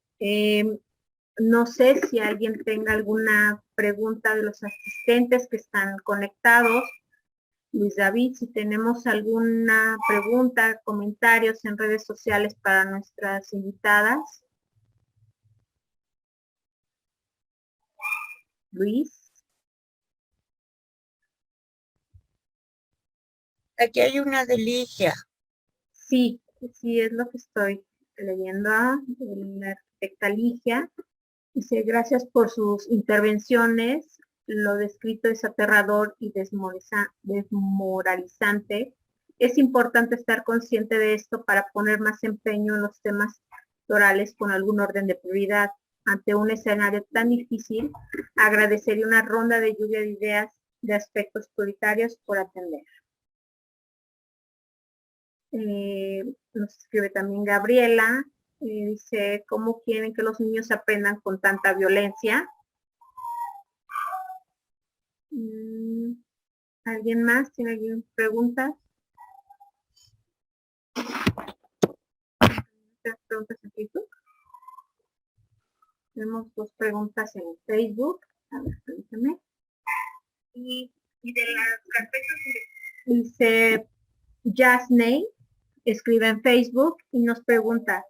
No sé si alguien tenga alguna pregunta de los asistentes que están conectados. Luis David, si tenemos alguna pregunta, comentarios en redes sociales para nuestras invitadas. Luis. Aquí hay una de Ligia. Sí, es lo que estoy leyendo a la arquitecta Ligia. Dice, gracias por sus intervenciones. Lo descrito es aterrador y desmoralizante. Es importante estar consciente de esto para poner más empeño en los temas orales con algún orden de prioridad. Ante un escenario tan difícil, agradecería una ronda de lluvia de ideas de aspectos prioritarios por atender. Nos escribe también Gabriela. Dice, ¿cómo quieren que los niños aprendan con tanta violencia? ¿Alguien más? ¿Tiene alguna pregunta? ¿Preguntas en Facebook? Tenemos dos preguntas en Facebook. A ver, permítame. Y de las carpetas dice Jasney, escribe en Facebook y nos pregunta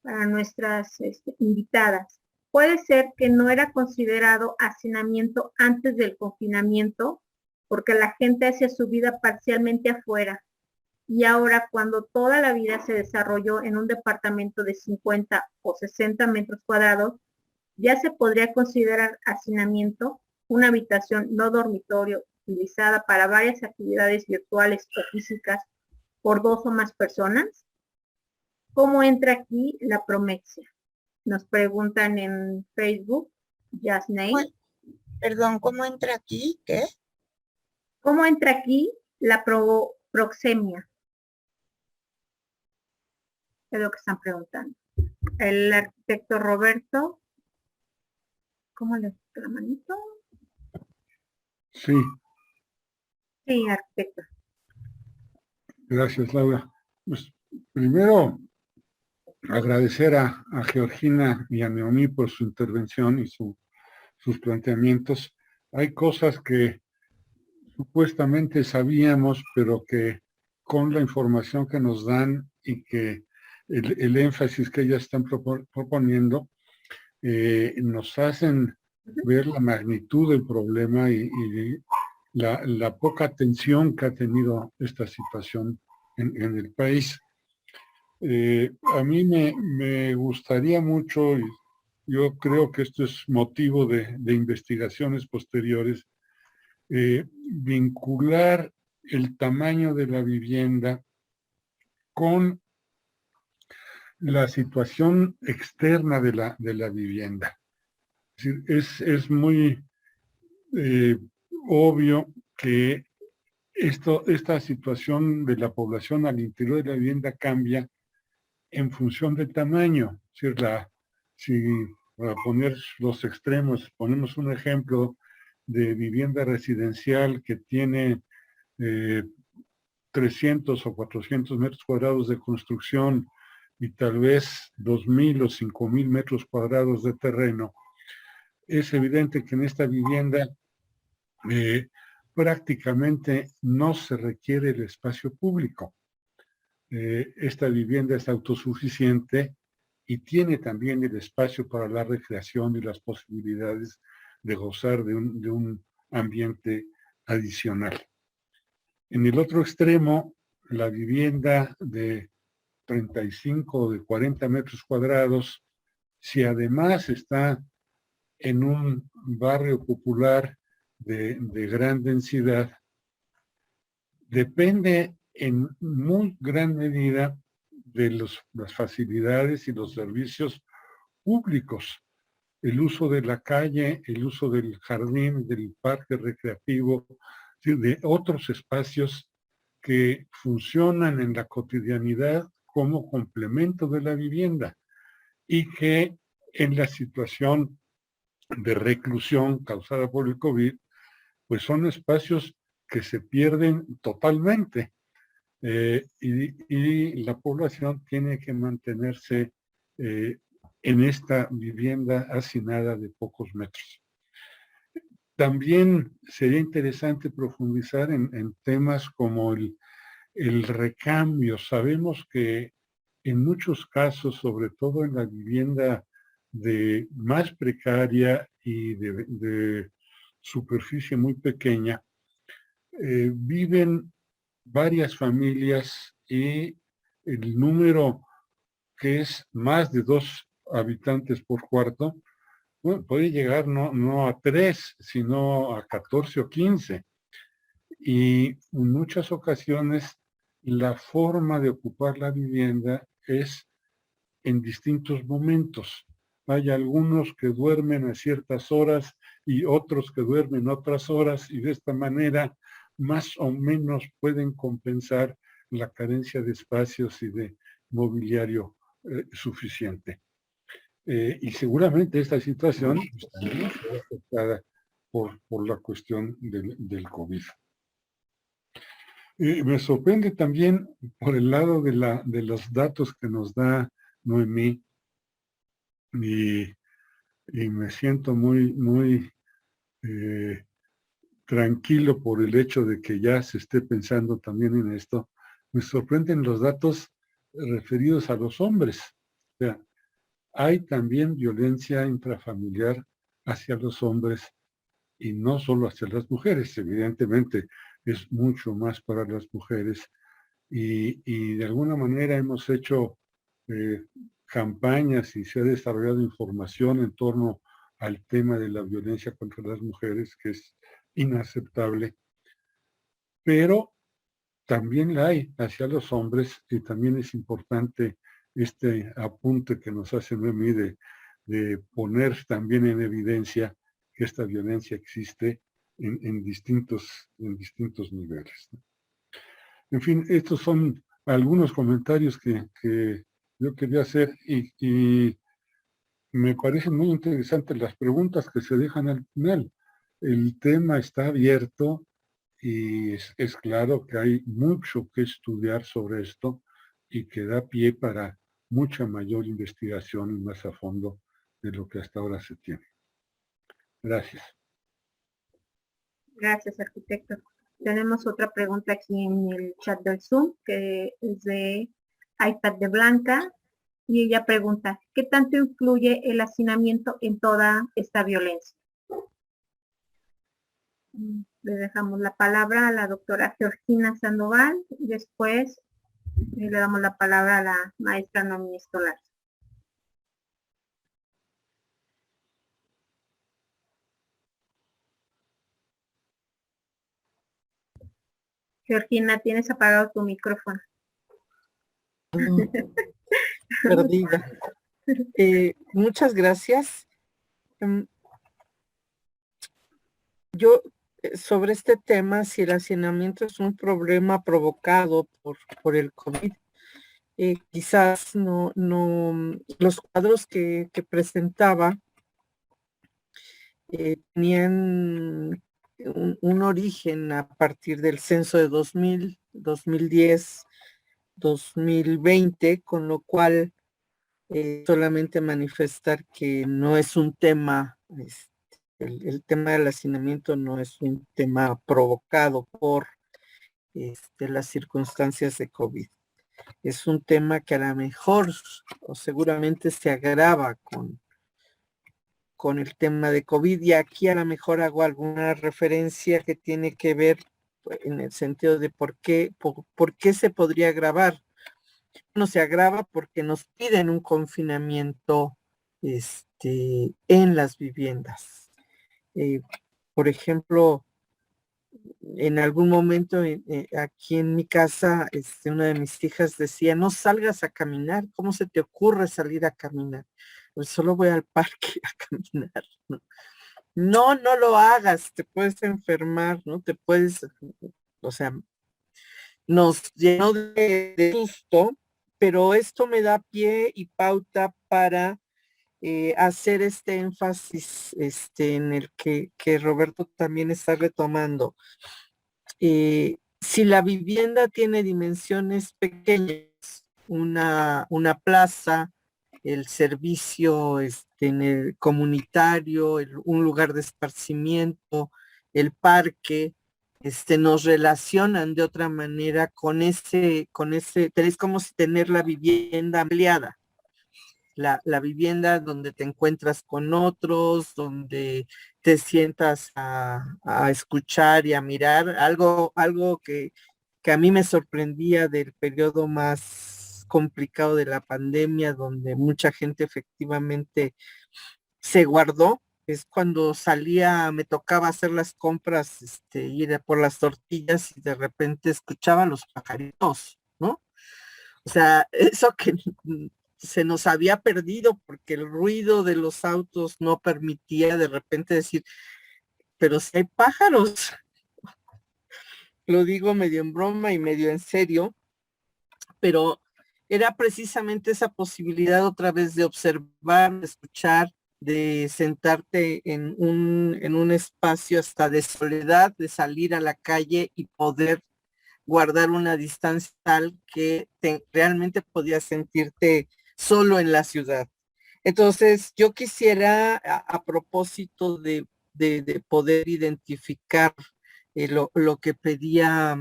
para nuestras invitadas. ¿Puede ser que no era considerado hacinamiento antes del confinamiento porque la gente hacía su vida parcialmente afuera y ahora cuando toda la vida se desarrolló en un departamento de 50 o 60 metros cuadrados, ya se podría considerar hacinamiento una habitación no dormitorio utilizada para varias actividades virtuales o físicas por dos o más personas? ¿Cómo entra aquí la promexia? Nos preguntan en Facebook, Jasney. Perdón, ¿cómo entra aquí? ¿Qué? ¿Cómo entra aquí la proxemia? Es lo que están preguntando. El arquitecto Roberto, ¿cómo le quita la manito? Sí, Sí, arquitecto. gracias, Laura. Pues primero, agradecer a Georgina y a Noemí por su intervención y sus planteamientos. Hay cosas que supuestamente sabíamos, pero que con la información que nos dan y que el énfasis que ellas están proponiendo, nos hacen ver la magnitud del problema y la poca atención que ha tenido esta situación en el país. A mí me gustaría mucho, y yo creo que esto es motivo de investigaciones posteriores, vincular el tamaño de la vivienda con la situación externa de la vivienda. Es decir, es muy obvio que esta situación de la población al interior de la vivienda cambia en función del tamaño. Es decir, si para poner los extremos, ponemos un ejemplo de vivienda residencial que tiene 300 o 400 metros cuadrados de construcción y tal vez 2,000 o 5,000 metros cuadrados de terreno, es evidente que en esta vivienda prácticamente no se requiere el espacio público. Esta vivienda es autosuficiente y tiene también el espacio para la recreación y las posibilidades de gozar de un ambiente adicional. En el otro extremo, la vivienda de 35 o de 40 metros cuadrados, si además está en un barrio popular de gran densidad, depende en muy gran medida de las facilidades y los servicios públicos, el uso de la calle, el uso del jardín, del parque recreativo, de otros espacios que funcionan en la cotidianidad como complemento de la vivienda y que en la situación de reclusión causada por el COVID, pues son espacios que se pierden totalmente y la población tiene que mantenerse en esta vivienda hacinada de pocos metros. También sería interesante profundizar en temas como el recambio. Sabemos que en muchos casos, sobre todo en la vivienda de más precaria y de superficie muy pequeña, viven varias familias y el número que es más de 2 habitantes por cuarto, bueno, puede llegar no a 3, sino a 14 o 15. Y en muchas ocasiones la forma de ocupar la vivienda es en distintos momentos. Hay algunos que duermen a ciertas horas y otros que duermen otras horas y de esta manera más o menos pueden compensar la carencia de espacios y de mobiliario suficiente. Y seguramente esta situación también fue afectada por la cuestión del COVID. Me sorprende también por el lado de los datos que nos da Noemí, y me siento muy tranquilo por el hecho de que ya se esté pensando también en esto. Me sorprenden los datos referidos a los hombres. O sea, hay también violencia intrafamiliar hacia los hombres y no solo hacia las mujeres. Evidentemente es mucho más para las mujeres y de alguna manera hemos hecho campañas y se ha desarrollado información en torno al tema de la violencia contra las mujeres, que es inaceptable, pero también la hay hacia los hombres y también es importante este apunte que nos hace Noemí de poner también en evidencia que esta violencia existe en distintos niveles. En fin, estos son algunos comentarios que yo quería hacer y me parecen muy interesantes las preguntas que se dejan al final. El tema está abierto y es claro que hay mucho que estudiar sobre esto y que da pie para mucha mayor investigación y más a fondo de lo que hasta ahora se tiene. Gracias. Gracias, arquitecto. Tenemos otra pregunta aquí en el chat del Zoom, que es de iPad de Blanca, y ella pregunta, ¿qué tanto influye el hacinamiento en toda esta violencia? Le dejamos la palabra a la doctora Georgina Sandoval, y después le damos la palabra a la maestra Noemí Escolar. Georgina, tienes apagado tu micrófono. Perdida. Muchas gracias. Yo, sobre este tema, si el hacinamiento es un problema provocado por el COVID, quizás no, los cuadros que presentaba tenían un origen a partir del censo de 2000, 2010, 2020, con lo cual solamente manifestar que no es un tema, el tema del hacinamiento no es un tema provocado por las circunstancias de COVID. Es un tema que a lo mejor o seguramente se agrava con el tema de COVID, y aquí a lo mejor hago alguna referencia que tiene que ver en el sentido de por qué se podría agravar. No se agrava porque nos piden un confinamiento en las viviendas. Por ejemplo, en algún momento aquí en mi casa, una de mis hijas decía, no salgas a caminar, ¿cómo se te ocurre salir a caminar? Pues solo voy al parque a caminar, ¿no? No, no lo hagas, te puedes enfermar, ¿no? Te puedes, o sea, nos llenó de susto, pero esto me da pie y pauta para hacer este énfasis en el que Roberto también está retomando. Si la vivienda tiene dimensiones pequeñas, una plaza, el servicio en el comunitario, un lugar de esparcimiento, el parque, nos relacionan de otra manera con ese, es como si tener la vivienda ampliada. La vivienda donde te encuentras con otros, donde te sientas a escuchar y a mirar, algo que a mí me sorprendía del periodo más complicado de la pandemia, donde mucha gente efectivamente se guardó, es cuando salía, me tocaba hacer las compras, ir por las tortillas y de repente escuchaba los pajaritos, ¿no? O sea, eso que se nos había perdido porque el ruido de los autos no permitía de repente decir, pero si hay pájaros. Lo digo medio en broma y medio en serio, pero era precisamente esa posibilidad otra vez de observar, de escuchar, de sentarte en un espacio hasta de soledad, de salir a la calle y poder guardar una distancia tal que realmente podías sentirte solo en la ciudad. Entonces, yo quisiera, a propósito de poder identificar lo que pedía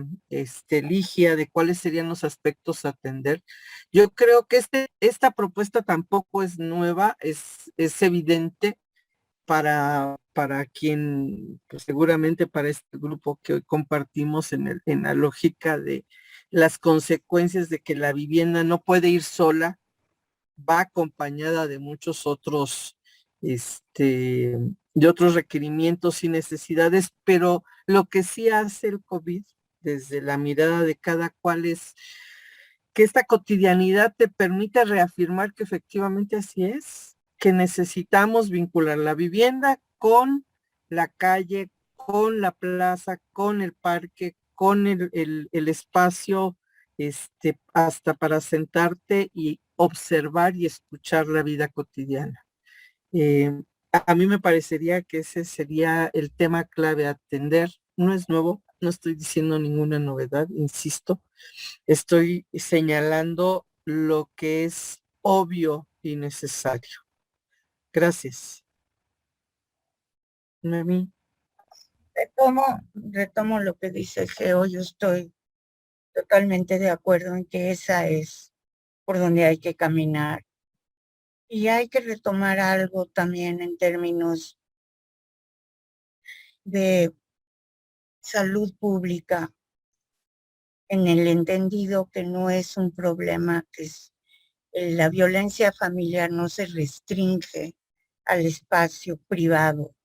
Ligia, de cuáles serían los aspectos a atender, yo creo que esta propuesta tampoco es nueva, es evidente para quien, pues seguramente para este grupo que hoy compartimos en la lógica de las consecuencias de que la vivienda no puede ir sola, va acompañada de muchos otros, de otros requerimientos y necesidades, pero lo que sí hace el COVID desde la mirada de cada cual es que esta cotidianidad te permite reafirmar que efectivamente así es, que necesitamos vincular la vivienda con la calle, con la plaza, con el parque, con el espacio, hasta para sentarte y observar y escuchar la vida cotidiana. A mí me parecería que ese sería el tema clave a atender. No es nuevo, no estoy diciendo ninguna novedad, insisto. Estoy señalando lo que es obvio y necesario. Gracias. Noemí. Retomo lo que dice Geo. Yo estoy totalmente de acuerdo en que esa es por donde hay que caminar. Y hay que retomar algo también en términos de salud pública, en el entendido que no es un problema, que la violencia familiar no se restringe al espacio privado.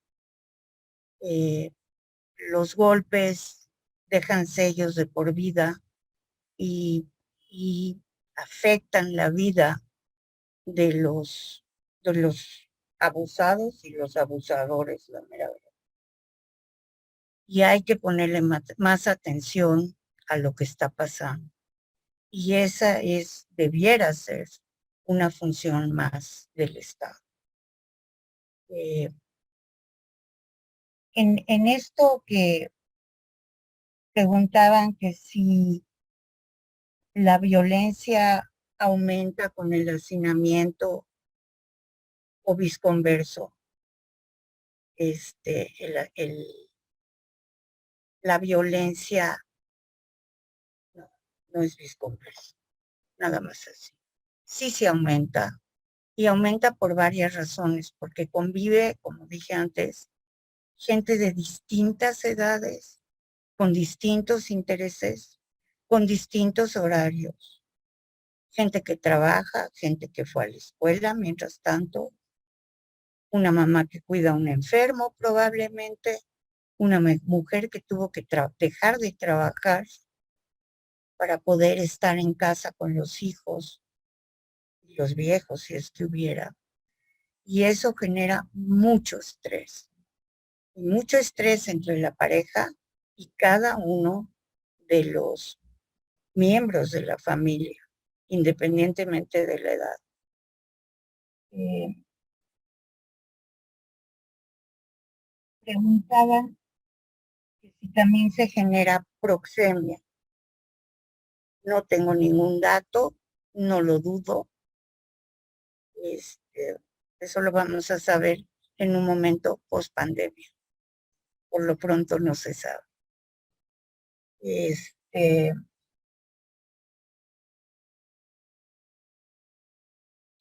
Los golpes dejan sellos de por vida y afectan la vida de los abusados y los abusadores, la mera verdad. Y hay que ponerle más atención a lo que está pasando. Y esa debiera ser una función más del Estado. En esto que preguntaban que si la violencia aumenta con el hacinamiento o visconverso, la violencia no es visconverso, nada más así. Sí se aumenta, y aumenta por varias razones, porque convive, como dije antes, gente de distintas edades, con distintos intereses, con distintos horarios. Gente que trabaja, gente que fue a la escuela mientras tanto, una mamá que cuida a un enfermo probablemente, una mujer que tuvo que dejar de trabajar para poder estar en casa con los hijos y los viejos, si es que hubiera. Y eso genera mucho estrés entre la pareja y cada uno de los miembros de la familia, independientemente de la edad. Preguntaban que si también se genera proxemia. No tengo ningún dato, no lo dudo. Eso lo vamos a saber en un momento post pandemia. Por lo pronto no se sabe.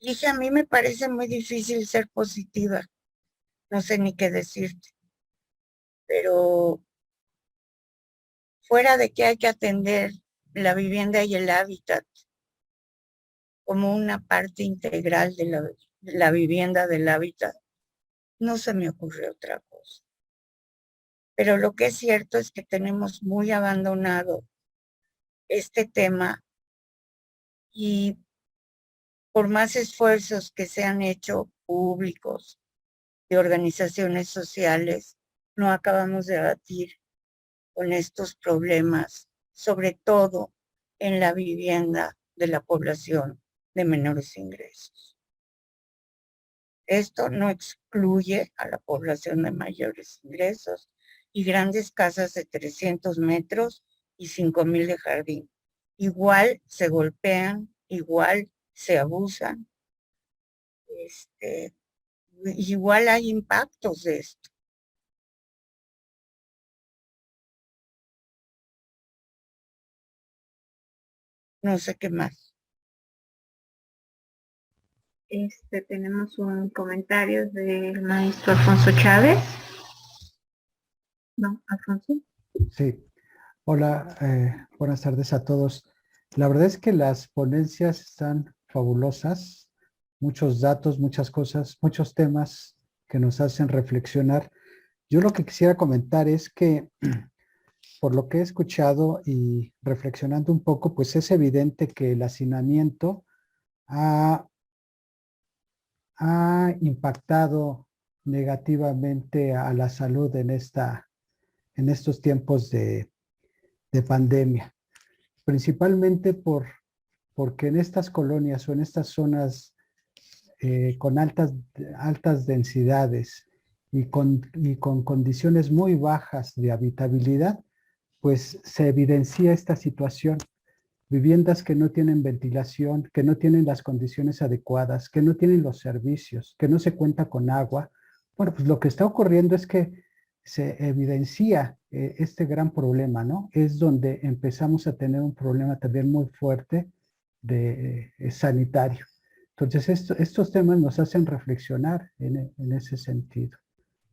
Dije, a mí me parece muy difícil ser positiva. No sé ni qué decirte. Pero fuera de que hay que atender la vivienda y el hábitat como una parte integral de la vivienda, del hábitat, no se me ocurre otra cosa. Pero lo que es cierto es que tenemos muy abandonado este tema, y por más esfuerzos que se han hecho públicos de organizaciones sociales, no acabamos de abatir con estos problemas, sobre todo en la vivienda de la población de menores ingresos. Esto no excluye a la población de mayores ingresos y grandes casas de 300 metros y 5,000 de jardín. Igual se golpean, igual se abusan, igual hay impactos de esto. No sé qué más. Tenemos un comentario del maestro Alfonso Chávez. No, Alfonso. Sí. Hola, buenas tardes a todos. La verdad es que las ponencias están fabulosas, muchos datos, muchas cosas, muchos temas que nos hacen reflexionar. Yo lo que quisiera comentar es que por lo que he escuchado y reflexionando un poco, pues es evidente que el hacinamiento ha impactado negativamente a la salud en estos tiempos de pandemia, principalmente porque en estas colonias o en estas zonas con altas densidades y con condiciones muy bajas de habitabilidad, pues se evidencia esta situación. Viviendas que no tienen ventilación, que no tienen las condiciones adecuadas, que no tienen los servicios, que no se cuenta con agua. Bueno, pues lo que está ocurriendo es que se evidencia este gran problema, ¿no? Es donde empezamos a tener un problema también muy fuerte de sanitario. Entonces, estos temas nos hacen reflexionar en ese sentido.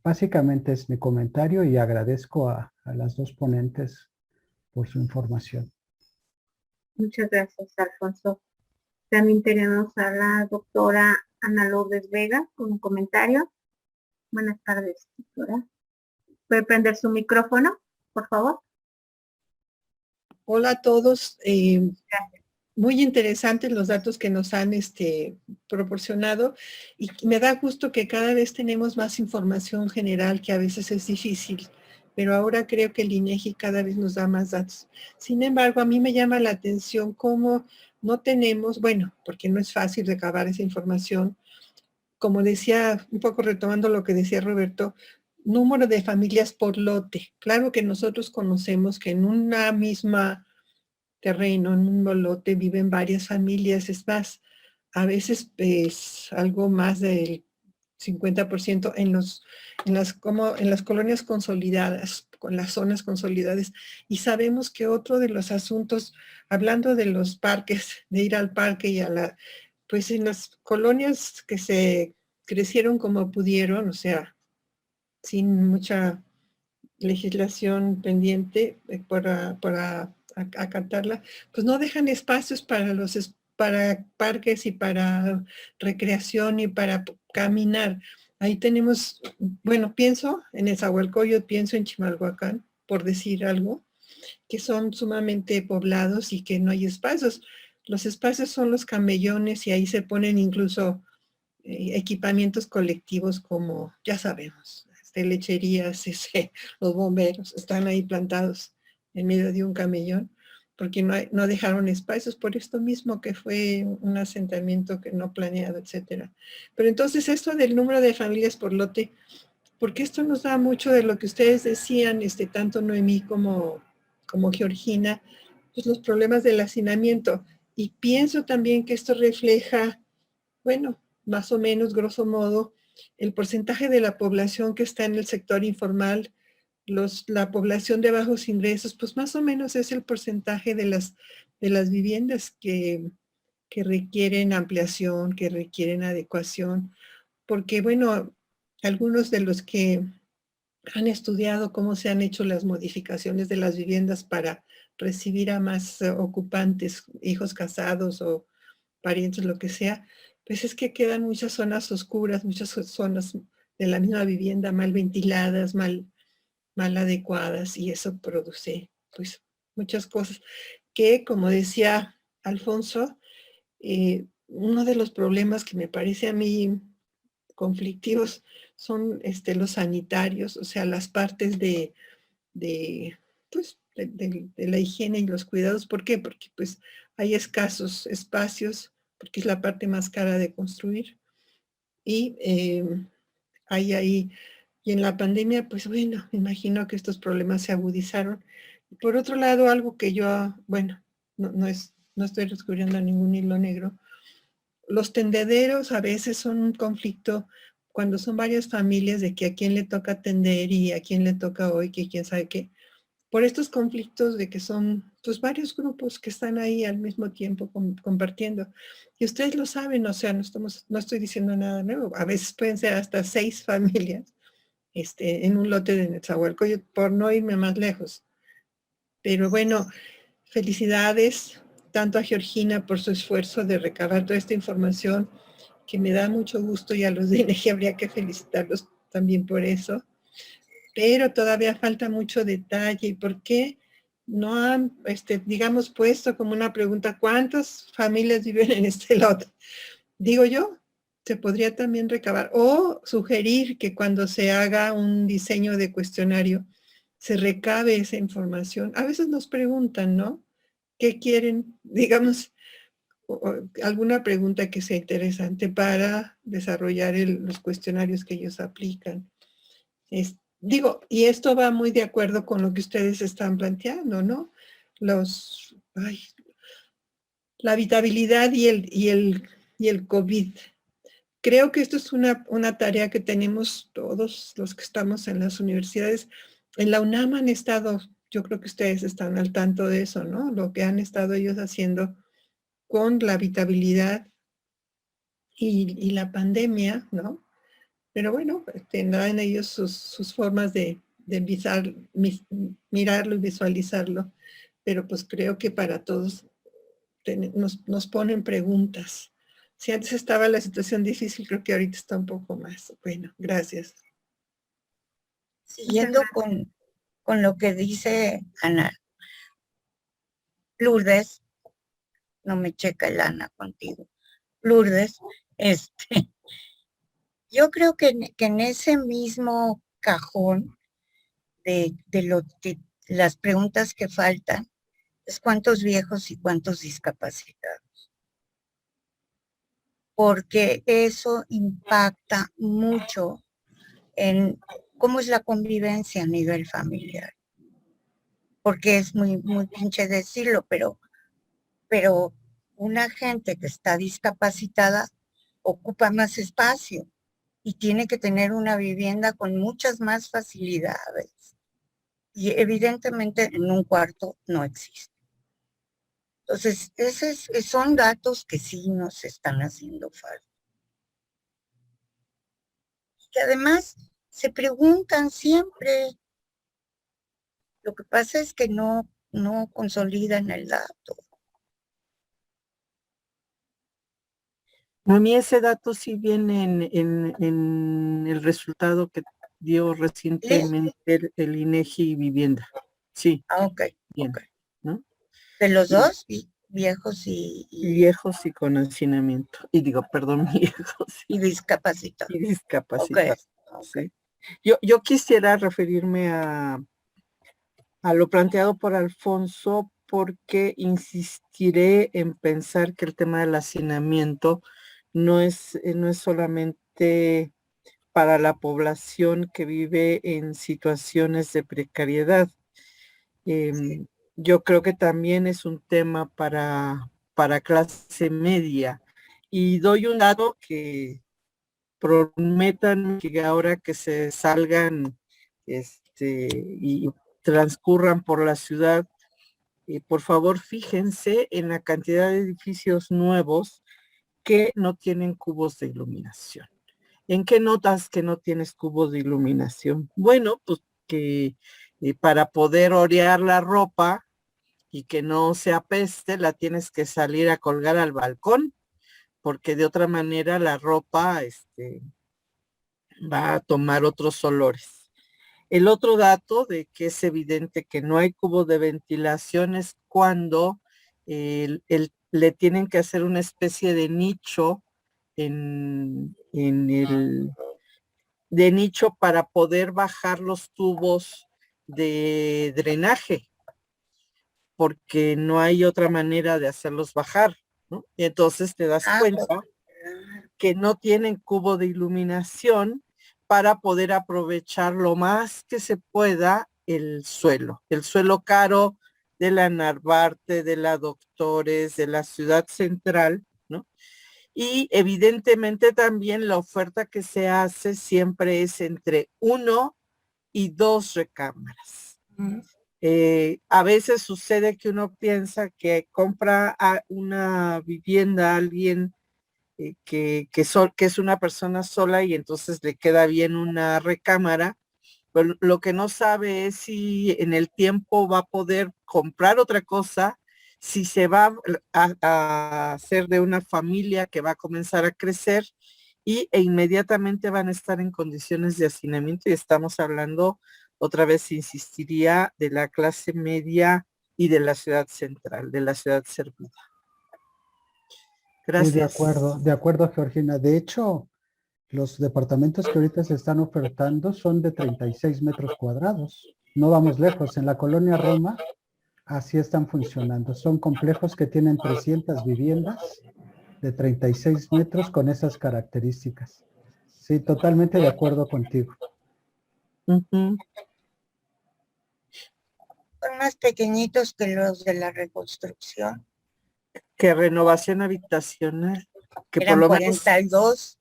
Básicamente es mi comentario y agradezco a las dos ponentes por su información. Muchas gracias, Alfonso. También tenemos a la doctora Ana Lourdes Vega con un comentario. Buenas tardes, doctora. ¿Puede prender su micrófono, por favor? Hola a todos. Muy interesantes los datos que nos han proporcionado y me da gusto que cada vez tenemos más información general que a veces es difícil, pero ahora creo que el INEGI cada vez nos da más datos. Sin embargo, a mí me llama la atención cómo no tenemos, bueno, porque no es fácil recabar esa información, como decía, un poco retomando lo que decía Roberto, número de familias por lote. Claro que nosotros conocemos que en una misma terreno, en un lote, viven varias familias, es más, a veces es algo más del 50% en las colonias consolidadas, con las zonas consolidadas. Y sabemos que otro de los asuntos, hablando de los parques, de ir al parque y pues en las colonias que se crecieron como pudieron, o sea, sin mucha legislación pendiente para acatarla, pues no dejan espacios para parques y para recreación y para caminar. Ahí tenemos, bueno, pienso en Nezahualcóyotl, pienso en Chimalhuacán, por decir algo, que son sumamente poblados y que no hay espacios. Los espacios son los camellones y ahí se ponen incluso equipamientos colectivos como, ya sabemos, lecherías, los bomberos están ahí plantados en medio de un camellón porque no dejaron espacios por esto mismo que fue un asentamiento que no planeado, etcétera. Pero entonces esto del número de familias por lote, porque esto nos da mucho de lo que ustedes decían, tanto Noemí como Georgina, pues los problemas del hacinamiento. Y pienso también que esto refleja, bueno, más o menos, grosso modo, el porcentaje de la población que está en el sector informal, la población de bajos ingresos, pues más o menos es el porcentaje de las viviendas que requieren ampliación, que requieren adecuación, porque bueno, algunos de los que han estudiado cómo se han hecho las modificaciones de las viviendas para recibir a más ocupantes, hijos casados o parientes, lo que sea, pues es que quedan muchas zonas oscuras, muchas zonas de la misma vivienda mal ventiladas, mal adecuadas, y eso produce pues muchas cosas que, como decía Alfonso, uno de los problemas que me parece a mí conflictivos son los sanitarios, o sea, las partes de la higiene y los cuidados. ¿Por qué? Porque pues hay escasos espacios, porque es la parte más cara de construir. Y y en la pandemia, pues bueno, me imagino que estos problemas se agudizaron. Por otro lado, algo que yo, bueno, no estoy descubriendo ningún hilo negro, los tendederos a veces son un conflicto cuando son varias familias de que a quién le toca atender y a quién le toca hoy, que quién sabe qué. Por estos conflictos de que son pues varios grupos que están ahí al mismo tiempo compartiendo. Y ustedes lo saben, o sea, no estoy diciendo nada nuevo. A veces pueden ser hasta 6 familias en un lote de Nezahualcóyotl, por no irme más lejos. Pero bueno, felicidades tanto a Georgina por su esfuerzo de recabar toda esta información, que me da mucho gusto, y a los de INEGI habría que felicitarlos también por eso. pero todavía falta mucho detalle. ¿Y por qué no han, digamos, puesto como una pregunta, cuántas familias viven en este lote? Digo yo, se podría también recabar o sugerir que cuando se haga un diseño de cuestionario, se recabe esa información. A veces nos preguntan, ¿no? ¿Qué quieren? Digamos, alguna pregunta que sea interesante para desarrollar los cuestionarios que ellos aplican. Digo, y esto va muy de acuerdo con lo que ustedes están planteando, ¿no? La habitabilidad y el COVID. Creo que esto es una tarea que tenemos todos los que estamos en las universidades. En la UNAM han estado, yo creo que ustedes están al tanto de eso, ¿no? Lo que han estado ellos haciendo con la habitabilidad y la pandemia, ¿no? Pero bueno, tendrán ellos sus formas de mirarlo y visualizarlo. Pero pues creo que para todos nos ponen preguntas. Si antes estaba la situación difícil, creo que ahorita está un poco más. Bueno, gracias. Siguiendo con lo que dice Ana, Lourdes, no me checa el Ana contigo, Lourdes, yo creo que en ese mismo cajón de las preguntas que faltan, es cuántos viejos y cuántos discapacitados. Porque eso impacta mucho en cómo es la convivencia a nivel familiar. Porque es muy, muy pinche decirlo, pero una gente que está discapacitada ocupa más espacio y tiene que tener una vivienda con muchas más facilidades. Y evidentemente en un cuarto no existe. Entonces, son datos que sí nos están haciendo falta. Que además se preguntan siempre. Lo que pasa es que no consolidan el dato. A mí ese dato sí viene en el resultado que dio recientemente el INEGI Vivienda. Sí, Ok, bien, ok. ¿no? De los dos, viejos y Viejos y con hacinamiento. Y digo, perdón, viejos y discapacitados. y discapacitados. Okay. ¿Sí? Yo quisiera referirme a lo planteado por Alfonso, porque insistiré en pensar que el tema del hacinamiento no es solamente para la población que vive en situaciones de precariedad. Sí. Yo creo que también es un tema para clase media. Y doy un dato que prometan que ahora que se salgan y transcurran por la ciudad, por favor fíjense en la cantidad de edificios nuevos que no tienen cubos de iluminación. ¿En qué notas que no tienes cubos de iluminación? Bueno, pues que para poder orear la ropa y que no se apeste, la tienes que salir a colgar al balcón, porque de otra manera la ropa va a tomar otros olores. El otro dato de que es evidente que no hay cubo de ventilación es cuando le tienen que hacer una especie de nicho de nicho para poder bajar los tubos de drenaje, porque no hay otra manera de hacerlos bajar, ¿no? Y entonces te das cuenta que no tienen cubo de iluminación para poder aprovechar lo más que se pueda el suelo caro de la Narvarte, de la Doctores, de la Ciudad Central, ¿no? Y evidentemente también la oferta que se hace siempre es entre 1 y 2 recámaras. A veces sucede que uno piensa que compra una vivienda a alguien que es una persona sola y entonces le queda bien una recámara, pero lo que no sabe es si en el tiempo va a poder comprar otra cosa, si se va a hacer de una familia que va a comenzar a crecer e inmediatamente van a estar en condiciones de hacinamiento, y estamos hablando otra vez insistiría, de la clase media y de la ciudad central, de la ciudad servida. Gracias. Sí, de acuerdo, Georgina. De hecho, los departamentos que ahorita se están ofertando son de 36 metros cuadrados. No vamos lejos. En la colonia Roma, así están funcionando. Son complejos que tienen 300 viviendas de 36 metros con esas características. Sí, totalmente de acuerdo contigo. Ujú. Son más pequeñitos que los de la reconstrucción. Que renovación habitacional, que por Eran lo menos 42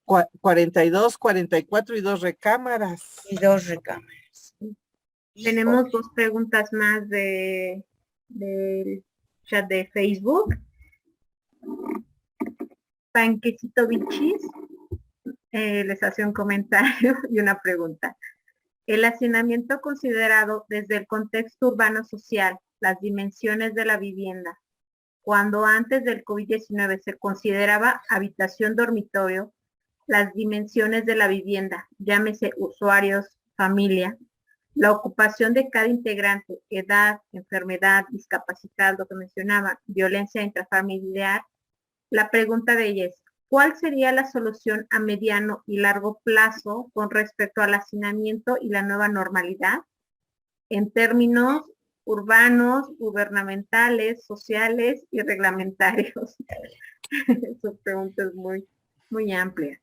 42, 44 y 2 recámaras. y 2 recámaras. Tenemos 2 preguntas más del chat de Facebook. Panquecito Bichis les hace un comentario y una pregunta. El hacinamiento considerado desde el contexto urbano social, las dimensiones de la vivienda, cuando antes del COVID-19 se consideraba habitación dormitorio, las dimensiones de la vivienda, llámese usuarios, familia, la ocupación de cada integrante, edad, enfermedad, discapacidad, lo que mencionaba, violencia intrafamiliar. La pregunta de ella es, ¿cuál sería la solución a mediano y largo plazo con respecto al hacinamiento y la nueva normalidad? En términos urbanos, gubernamentales, sociales y reglamentarios. Su pregunta es muy, muy amplia.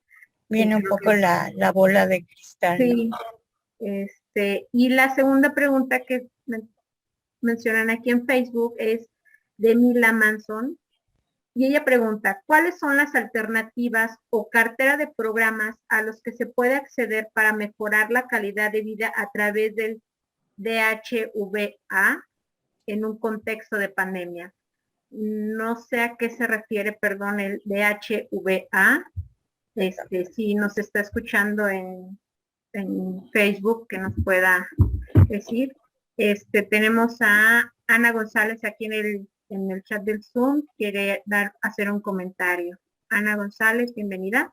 Viene un poco la bola de cristal. Sí. ¿No? Y la segunda pregunta que mencionan aquí en Facebook es de Mila Manson. Y ella pregunta, ¿cuáles son las alternativas o cartera de programas a los que se puede acceder para mejorar la calidad de vida a través del DHVA en un contexto de pandemia? No sé a qué se refiere, perdón, el DHVA. Si nos está escuchando en Facebook, que nos pueda decir. Tenemos a Ana González aquí en el chat del Zoom, quiere hacer un comentario. Ana González, bienvenida.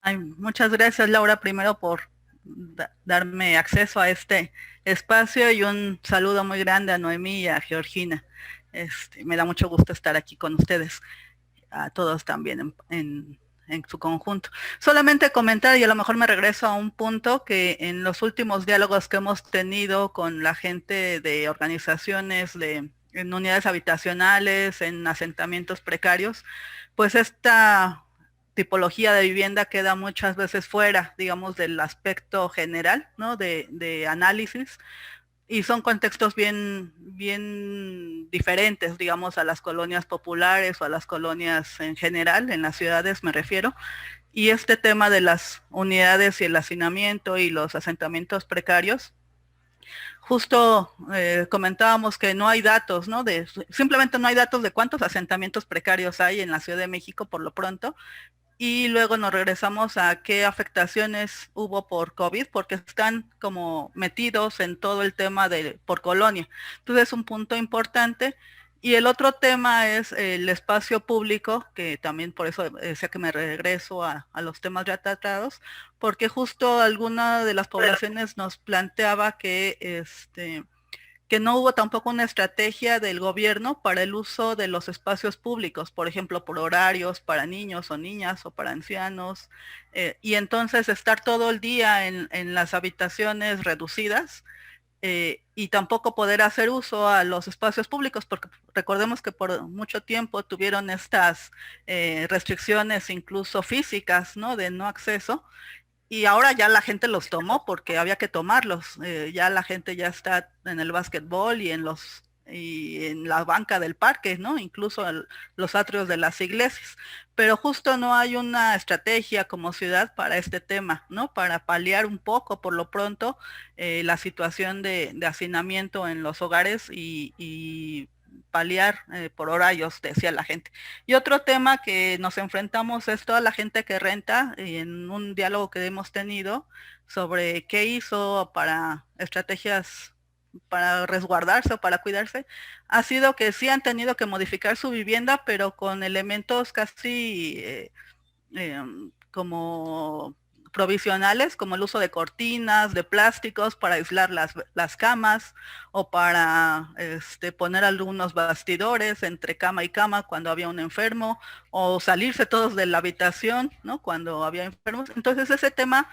Ay, muchas gracias, Laura, primero por darme acceso a este espacio y un saludo muy grande a Noemí y a Georgina. Me da mucho gusto estar aquí con ustedes, a todos también en su conjunto. Solamente comentar, y a lo mejor me regreso a un punto que en los últimos diálogos que hemos tenido con la gente de organizaciones en unidades habitacionales, en asentamientos precarios, pues esta tipología de vivienda queda muchas veces fuera, digamos, del aspecto general, ¿no? de análisis, y son contextos bien diferentes, digamos, a las colonias populares o a las colonias en general, en las ciudades me refiero. Y este tema de las unidades y el hacinamiento y los asentamientos precarios, justo comentábamos que no hay datos, ¿no? Simplemente no hay datos de cuántos asentamientos precarios hay en la Ciudad de México por lo pronto. Y luego nos regresamos a qué afectaciones hubo por COVID, porque están como metidos en todo el tema por colonia. Entonces es un punto importante. Y el otro tema es el espacio público, que también por eso decía que me regreso a los temas ya tratados, porque justo alguna de las poblaciones nos planteaba que no hubo tampoco una estrategia del gobierno para el uso de los espacios públicos, por ejemplo, por horarios para niños o niñas o para ancianos, y entonces estar todo el día en las habitaciones reducidas, y tampoco poder hacer uso a los espacios públicos, porque recordemos que por mucho tiempo tuvieron estas restricciones incluso físicas, ¿no? De no acceso. Y ahora ya la gente los tomó porque había que tomarlos. Ya la gente ya está en el básquetbol y en la banca del parque, ¿no? Incluso los atrios de las iglesias. Pero justo no hay una estrategia como ciudad para este tema, ¿no? Para paliar un poco, por lo pronto, la situación de hacinamiento en los hogares y paliar por horarios, decía la gente. Y otro tema que nos enfrentamos es toda la gente que renta, y en un diálogo que hemos tenido sobre qué hizo para estrategias para resguardarse o para cuidarse, ha sido que sí han tenido que modificar su vivienda, pero con elementos casi como provisionales, como el uso de cortinas, de plásticos para aislar las camas, o para poner algunos bastidores entre cama y cama cuando había un enfermo, o salirse todos de la habitación, ¿no?, cuando había enfermos. Entonces ese tema,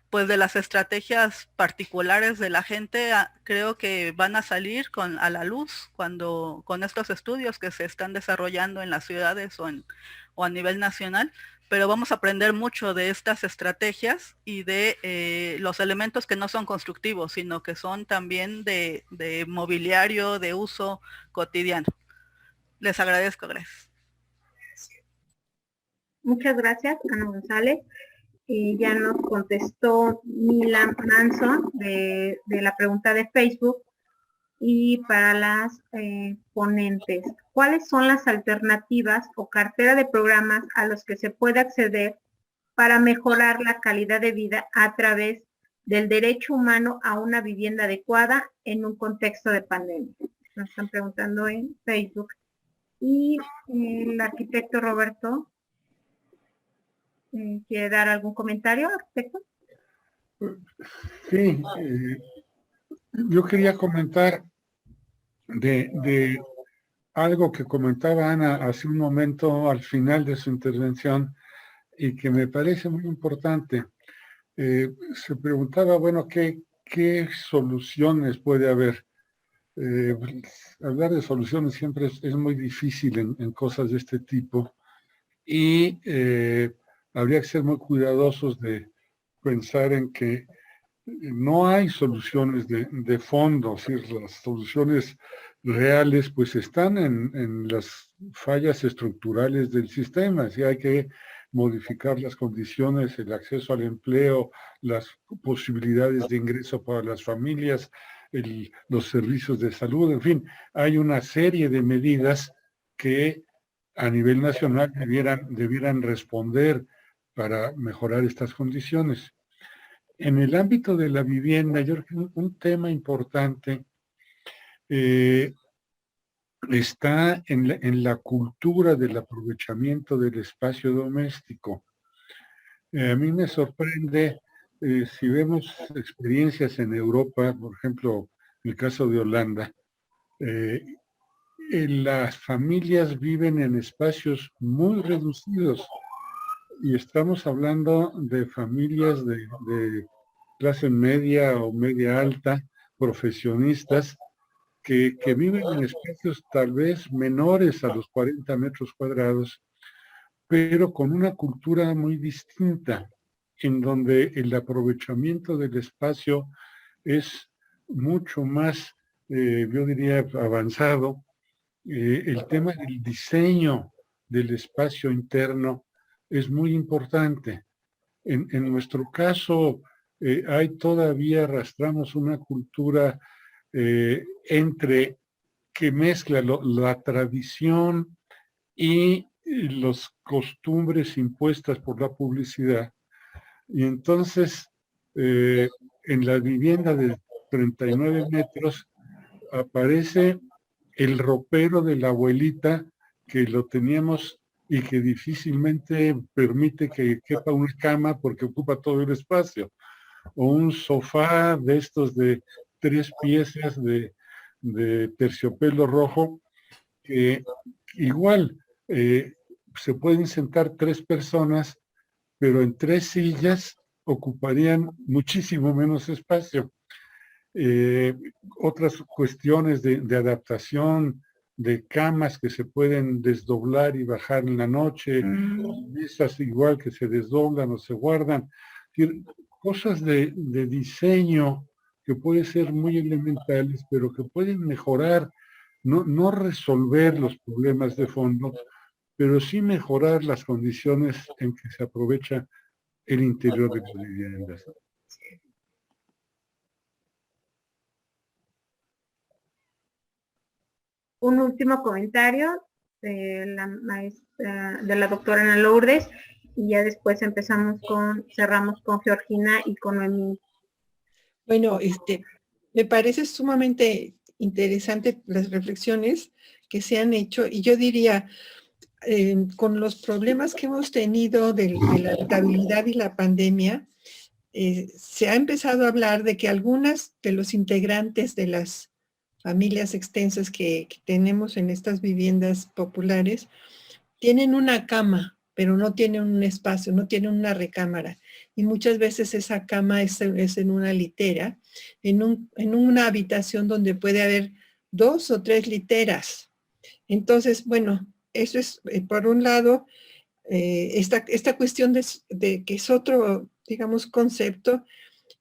pues, de las estrategias particulares de la gente, creo que van a salir a la luz con estos estudios que se están desarrollando en las ciudades o a nivel nacional. Pero vamos a aprender mucho de estas estrategias y de los elementos que no son constructivos, sino que son también de mobiliario, de uso cotidiano. Les agradezco, gracias. Muchas gracias, Ana González. Ya nos contestó Mila Manson de la pregunta de Facebook. Y para las ponentes, ¿cuáles son las alternativas o cartera de programas a los que se puede acceder para mejorar la calidad de vida a través del derecho humano a una vivienda adecuada en un contexto de pandemia? Nos están preguntando en Facebook. Y el arquitecto Roberto, ¿quiere dar algún comentario, arquitecto? Sí, yo quería comentar de algo que comentaba Ana hace un momento al final de su intervención y que me parece muy importante. Se preguntaba, bueno, ¿qué soluciones puede haber? Hablar de soluciones siempre es muy difícil en cosas de este tipo, y habría que ser muy cuidadosos de pensar en que no hay soluciones de fondo. Es decir, las soluciones reales pues están en las fallas estructurales del sistema. Si hay que modificar las condiciones, el acceso al empleo, las posibilidades de ingreso para las familias, los servicios de salud, en fin, hay una serie de medidas que a nivel nacional debieran responder para mejorar estas condiciones. En el ámbito de la vivienda, yo creo que un tema importante está en la cultura del aprovechamiento del espacio doméstico. A mí me sorprende, si vemos experiencias en Europa, por ejemplo, en el caso de Holanda, las familias viven en espacios muy reducidos, y estamos hablando de familias de clase media o media alta, profesionistas, que viven en espacios tal vez menores a los 40 metros cuadrados, pero con una cultura muy distinta, en donde el aprovechamiento del espacio es mucho más, yo diría, avanzado. El tema del diseño del espacio interno es muy importante. En nuestro caso, arrastramos una cultura entre que mezcla la tradición y las costumbres impuestas por la publicidad. Y entonces, en la vivienda de 39 metros aparece el ropero de la abuelita, que lo teníamos y que difícilmente permite que quepa una cama porque ocupa todo el espacio, o un sofá de estos de 3 piezas de terciopelo rojo, que igual se pueden sentar 3 personas, pero en 3 sillas ocuparían muchísimo menos espacio. Otras cuestiones de adaptación, de camas que se pueden desdoblar y bajar en la noche, mesas igual que se desdoblan o se guardan, cosas de diseño que pueden ser muy elementales, pero que pueden mejorar, no resolver los problemas de fondo, pero sí mejorar las condiciones en que se aprovecha el interior de las viviendas. Un último comentario de la doctora Ana Lourdes, y ya después cerramos con Georgina y con Noemí. Bueno, me parece sumamente interesante las reflexiones que se han hecho, y yo diría, con los problemas que hemos tenido de la habitabilidad y la pandemia, se ha empezado a hablar de que algunas de los integrantes de las familias extensas que tenemos en estas viviendas populares tienen una cama, pero no tienen un espacio, no tienen una recámara. Y muchas veces esa cama es en una litera, en una habitación donde puede haber 2 o 3 literas. Entonces, bueno, eso es, por un lado, esta cuestión de que es otro, digamos, concepto.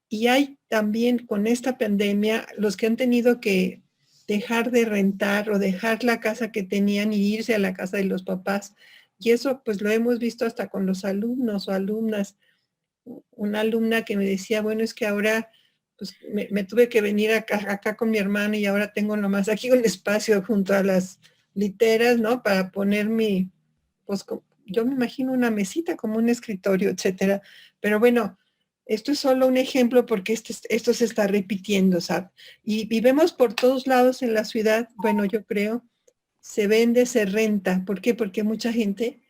Y hay también con esta pandemia los que han tenido que dejar de rentar o dejar la casa que tenían y irse a la casa de los papás. Y eso pues lo hemos visto hasta con los alumnos o alumnas. Una alumna que me decía, bueno, es que ahora pues me tuve que venir acá con mi hermano y ahora tengo nomás aquí un espacio junto a las literas, ¿no? Para poner pues yo me imagino una mesita como un escritorio, etcétera. Pero bueno, esto es solo un ejemplo porque esto se está repitiendo, ¿sabes? Y vemos por todos lados en la ciudad, bueno, yo creo, se vende, se renta. ¿Por qué? Porque mucha gente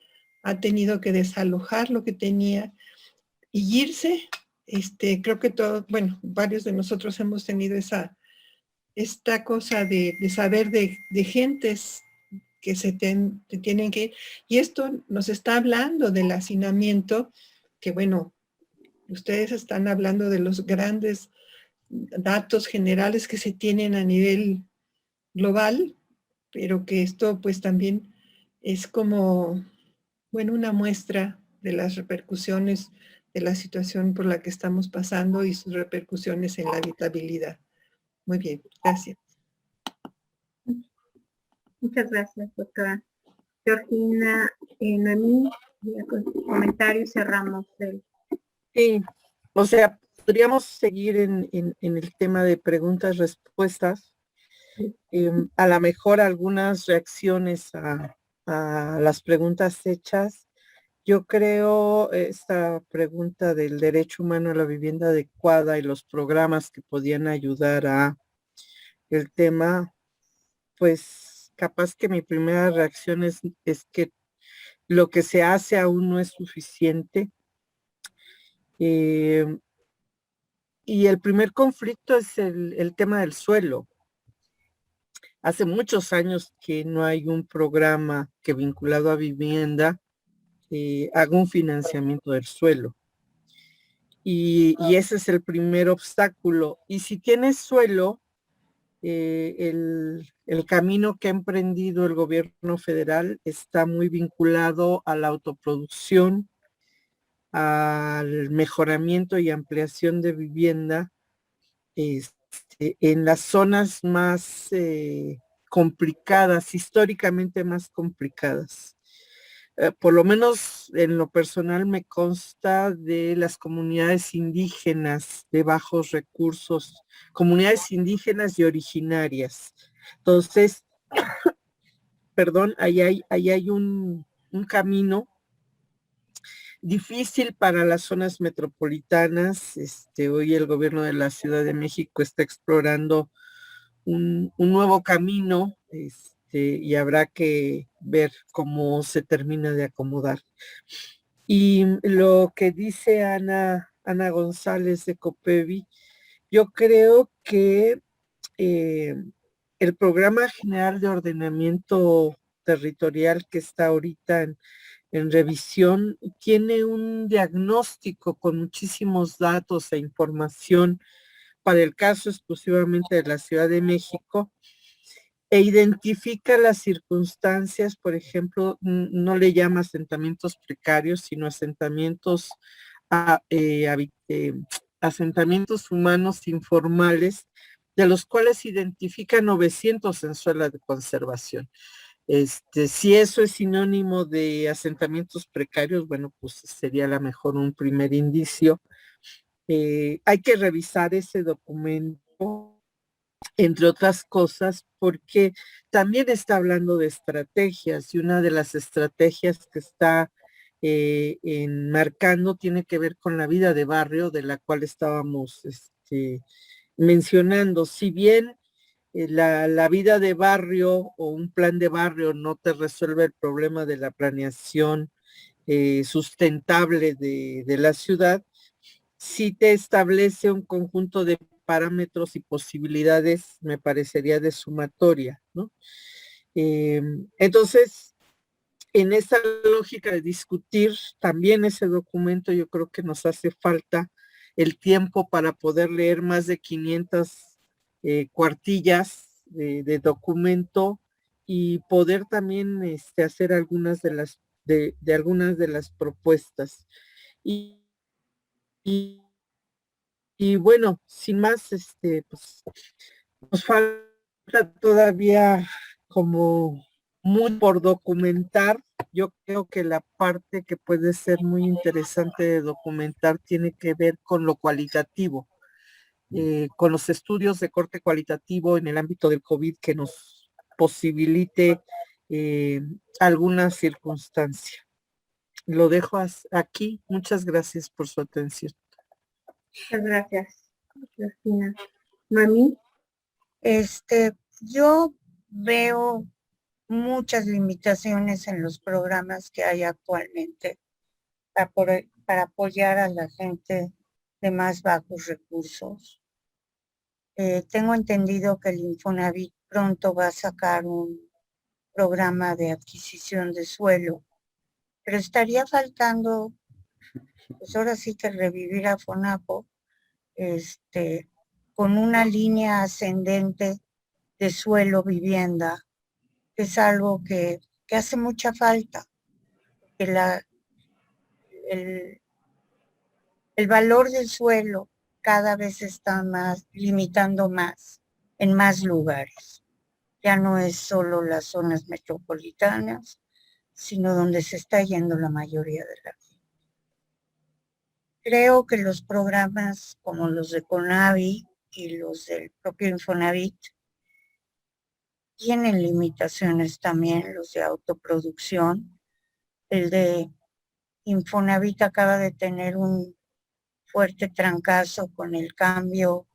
ha tenido que desalojar lo que tenía y irse. Creo que todos, bueno, varios de nosotros hemos tenido esta cosa de saber de gentes que se tienen que ir. Y esto nos está hablando del hacinamiento, que bueno, ustedes están hablando de los grandes datos generales que se tienen a nivel global, pero que esto pues también es como, bueno, una muestra de las repercusiones de la situación por la que estamos pasando y sus repercusiones en la habitabilidad. Muy bien, gracias. Muchas gracias, doctora. Georgina, Noemí, con sus comentarios cerramos el... Sí, o sea, podríamos seguir en el tema de preguntas-respuestas. A lo mejor algunas reacciones a las preguntas hechas. Yo creo esta pregunta del derecho humano a la vivienda adecuada y los programas que podían ayudar a el tema, pues capaz que mi primera reacción es que lo que se hace aún no es suficiente. Y el primer conflicto es el tema del suelo. Hace muchos años que no hay un programa que vinculado a vivienda haga un financiamiento del suelo. Y ese es el primer obstáculo. Y si tienes suelo, el camino que ha emprendido el gobierno federal está muy vinculado a la autoproducción, al mejoramiento y ampliación de vivienda en las zonas más complicadas, históricamente más complicadas. Por lo menos en lo personal me consta de las comunidades indígenas de bajos recursos, comunidades indígenas y originarias. Entonces, perdón, ahí hay un camino difícil para las zonas metropolitanas. Hoy el gobierno de la Ciudad de México está explorando un nuevo camino, y habrá que ver cómo se termina de acomodar. Y lo que dice Ana González de Copevi, yo creo que el Programa General de Ordenamiento Territorial que está ahorita en revisión tiene un diagnóstico con muchísimos datos e información para el caso exclusivamente de la Ciudad de México, e identifica las circunstancias, por ejemplo, no le llama asentamientos precarios, sino asentamientos humanos informales, de los cuales identifica 900 en suela de conservación. Si eso es sinónimo de asentamientos precarios, bueno, pues sería a lo mejor un primer indicio. Hay que revisar ese documento, entre otras cosas, porque también está hablando de estrategias, y una de las estrategias que está enmarcando tiene que ver con la vida de barrio, de la cual estábamos mencionando. Si bien la vida de barrio o un plan de barrio no te resuelve el problema de la planeación sustentable de la ciudad, sí te establece un conjunto de parámetros y posibilidades, me parecería de sumatoria, ¿no? Entonces, en esa lógica de discutir también ese documento, yo creo que nos hace falta el tiempo para poder leer más de 500 cuartillas de documento y poder también hacer algunas de algunas de las propuestas. Y, y, y bueno, sin más, pues nos falta todavía como muy por documentar. Yo creo que la parte que puede ser muy interesante de documentar tiene que ver con lo cualitativo, con los estudios de corte cualitativo en el ámbito del COVID que nos posibilite alguna circunstancia. Lo dejo aquí. Muchas gracias por su atención. Muchas gracias, Cristina. Mami. Yo veo muchas limitaciones en los programas que hay actualmente para apoyar a la gente de más bajos recursos. Tengo entendido que el Infonavit pronto va a sacar un programa de adquisición de suelo, pero estaría faltando, pues ahora sí que revivir a Fonapo, con una línea ascendente de suelo vivienda, que es algo que hace mucha falta, que el valor del suelo cada vez está más, limitando más en más lugares. Ya no es solo las zonas metropolitanas, sino donde se está yendo la mayoría de la gente. Creo que los programas como los de CONAVI y los del propio Infonavit tienen limitaciones también, los de autoproducción. El de Infonavit acaba de tener un fuerte trancazo con el cambio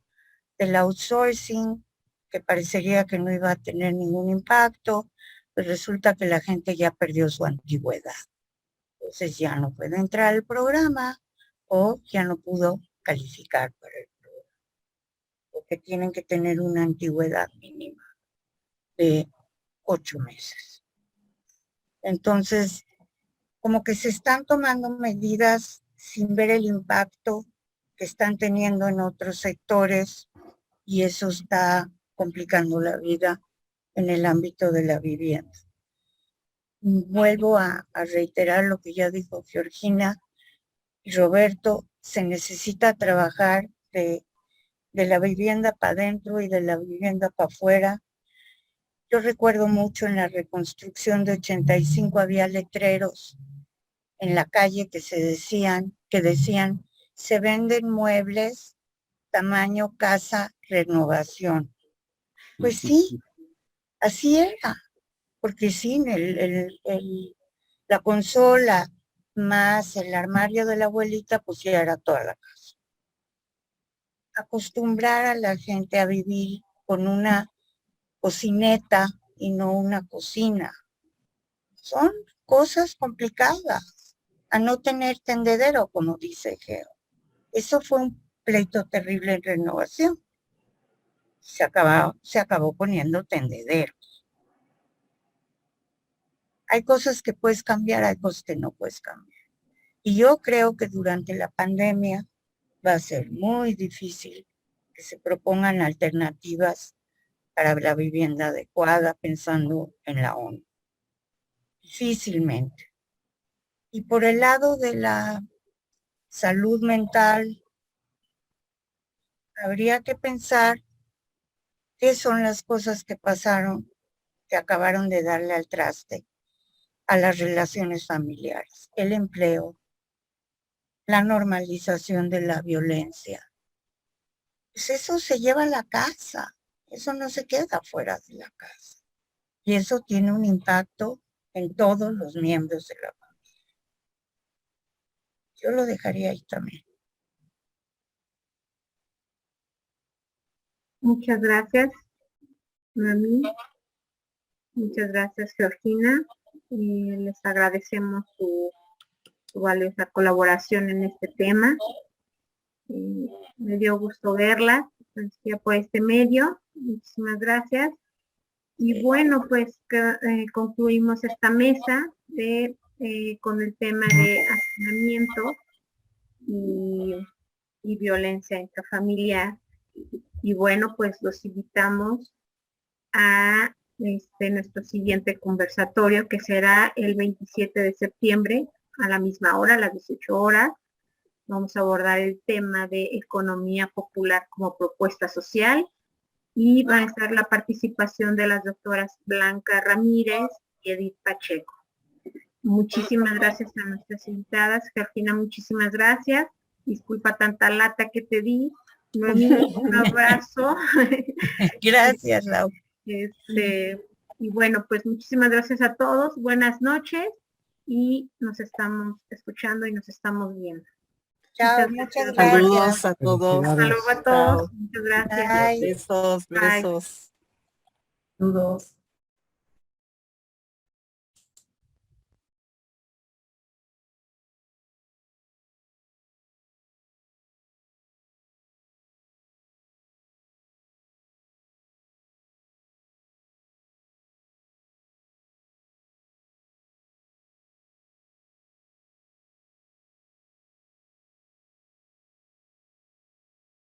del outsourcing, que parecería que no iba a tener ningún impacto, pues resulta que la gente ya perdió su antigüedad. Entonces ya no puede entrar al programa o ya no pudo calificar para el programa, porque tienen que tener una antigüedad mínima de 8 meses. Entonces, como que se están tomando medidas sin ver el impacto que están teniendo en otros sectores, y eso está complicando la vida en el ámbito de la vivienda. Vuelvo a reiterar lo que ya dijo Georgina y Roberto: se necesita trabajar de la vivienda para adentro y de la vivienda para afuera. Yo recuerdo mucho en la reconstrucción de 85 había letreros en la calle que decían: se venden muebles tamaño casa renovación. Pues sí, así era, porque sí, la consola más el armario de la abuelita, pues ya era toda la casa. Acostumbrar a la gente a vivir con una cocineta y no una cocina. Son cosas complicadas. A no tener tendedero, como dice Geo. Eso fue un pleito terrible en Renovación. Se acabó poniendo tendederos. Hay cosas que puedes cambiar, hay cosas que no puedes cambiar. Y yo creo que durante la pandemia va a ser muy difícil que se propongan alternativas para la vivienda adecuada pensando en la ONU. Difícilmente. Y por el lado de la salud mental, habría que pensar qué son las cosas que pasaron, que acabaron de darle al traste a las relaciones familiares, el empleo, la normalización de la violencia. Pues eso se lleva a la casa, eso no se queda fuera de la casa. Y eso tiene un impacto en todos los miembros de la familia. Yo lo dejaría ahí también. Muchas gracias. Noemí. Muchas gracias, Georgina. Les agradecemos su valiosa colaboración en este tema. Me dio gusto verla por este medio. Muchísimas gracias. Y bueno, pues concluimos esta mesa con el tema de hacinamiento y violencia intrafamiliar. Y bueno, pues los invitamos a nuestro siguiente conversatorio, que será el 27 de septiembre a la misma hora, a las 18 horas. Vamos a abordar el tema de economía popular como propuesta social y va a estar la participación de las doctoras Blanca Ramírez y Edith Pacheco. Muchísimas gracias a nuestras invitadas. Georgina, muchísimas gracias. Disculpa tanta lata que te di. Un abrazo. Gracias, Lau. Y bueno, pues muchísimas gracias a todos. Buenas noches y nos estamos escuchando y nos estamos viendo. Chao, muchas gracias. Saludos a todos. Hasta luego a todos. Muchas gracias. Bye. Besos, Bye. besos. Saludos.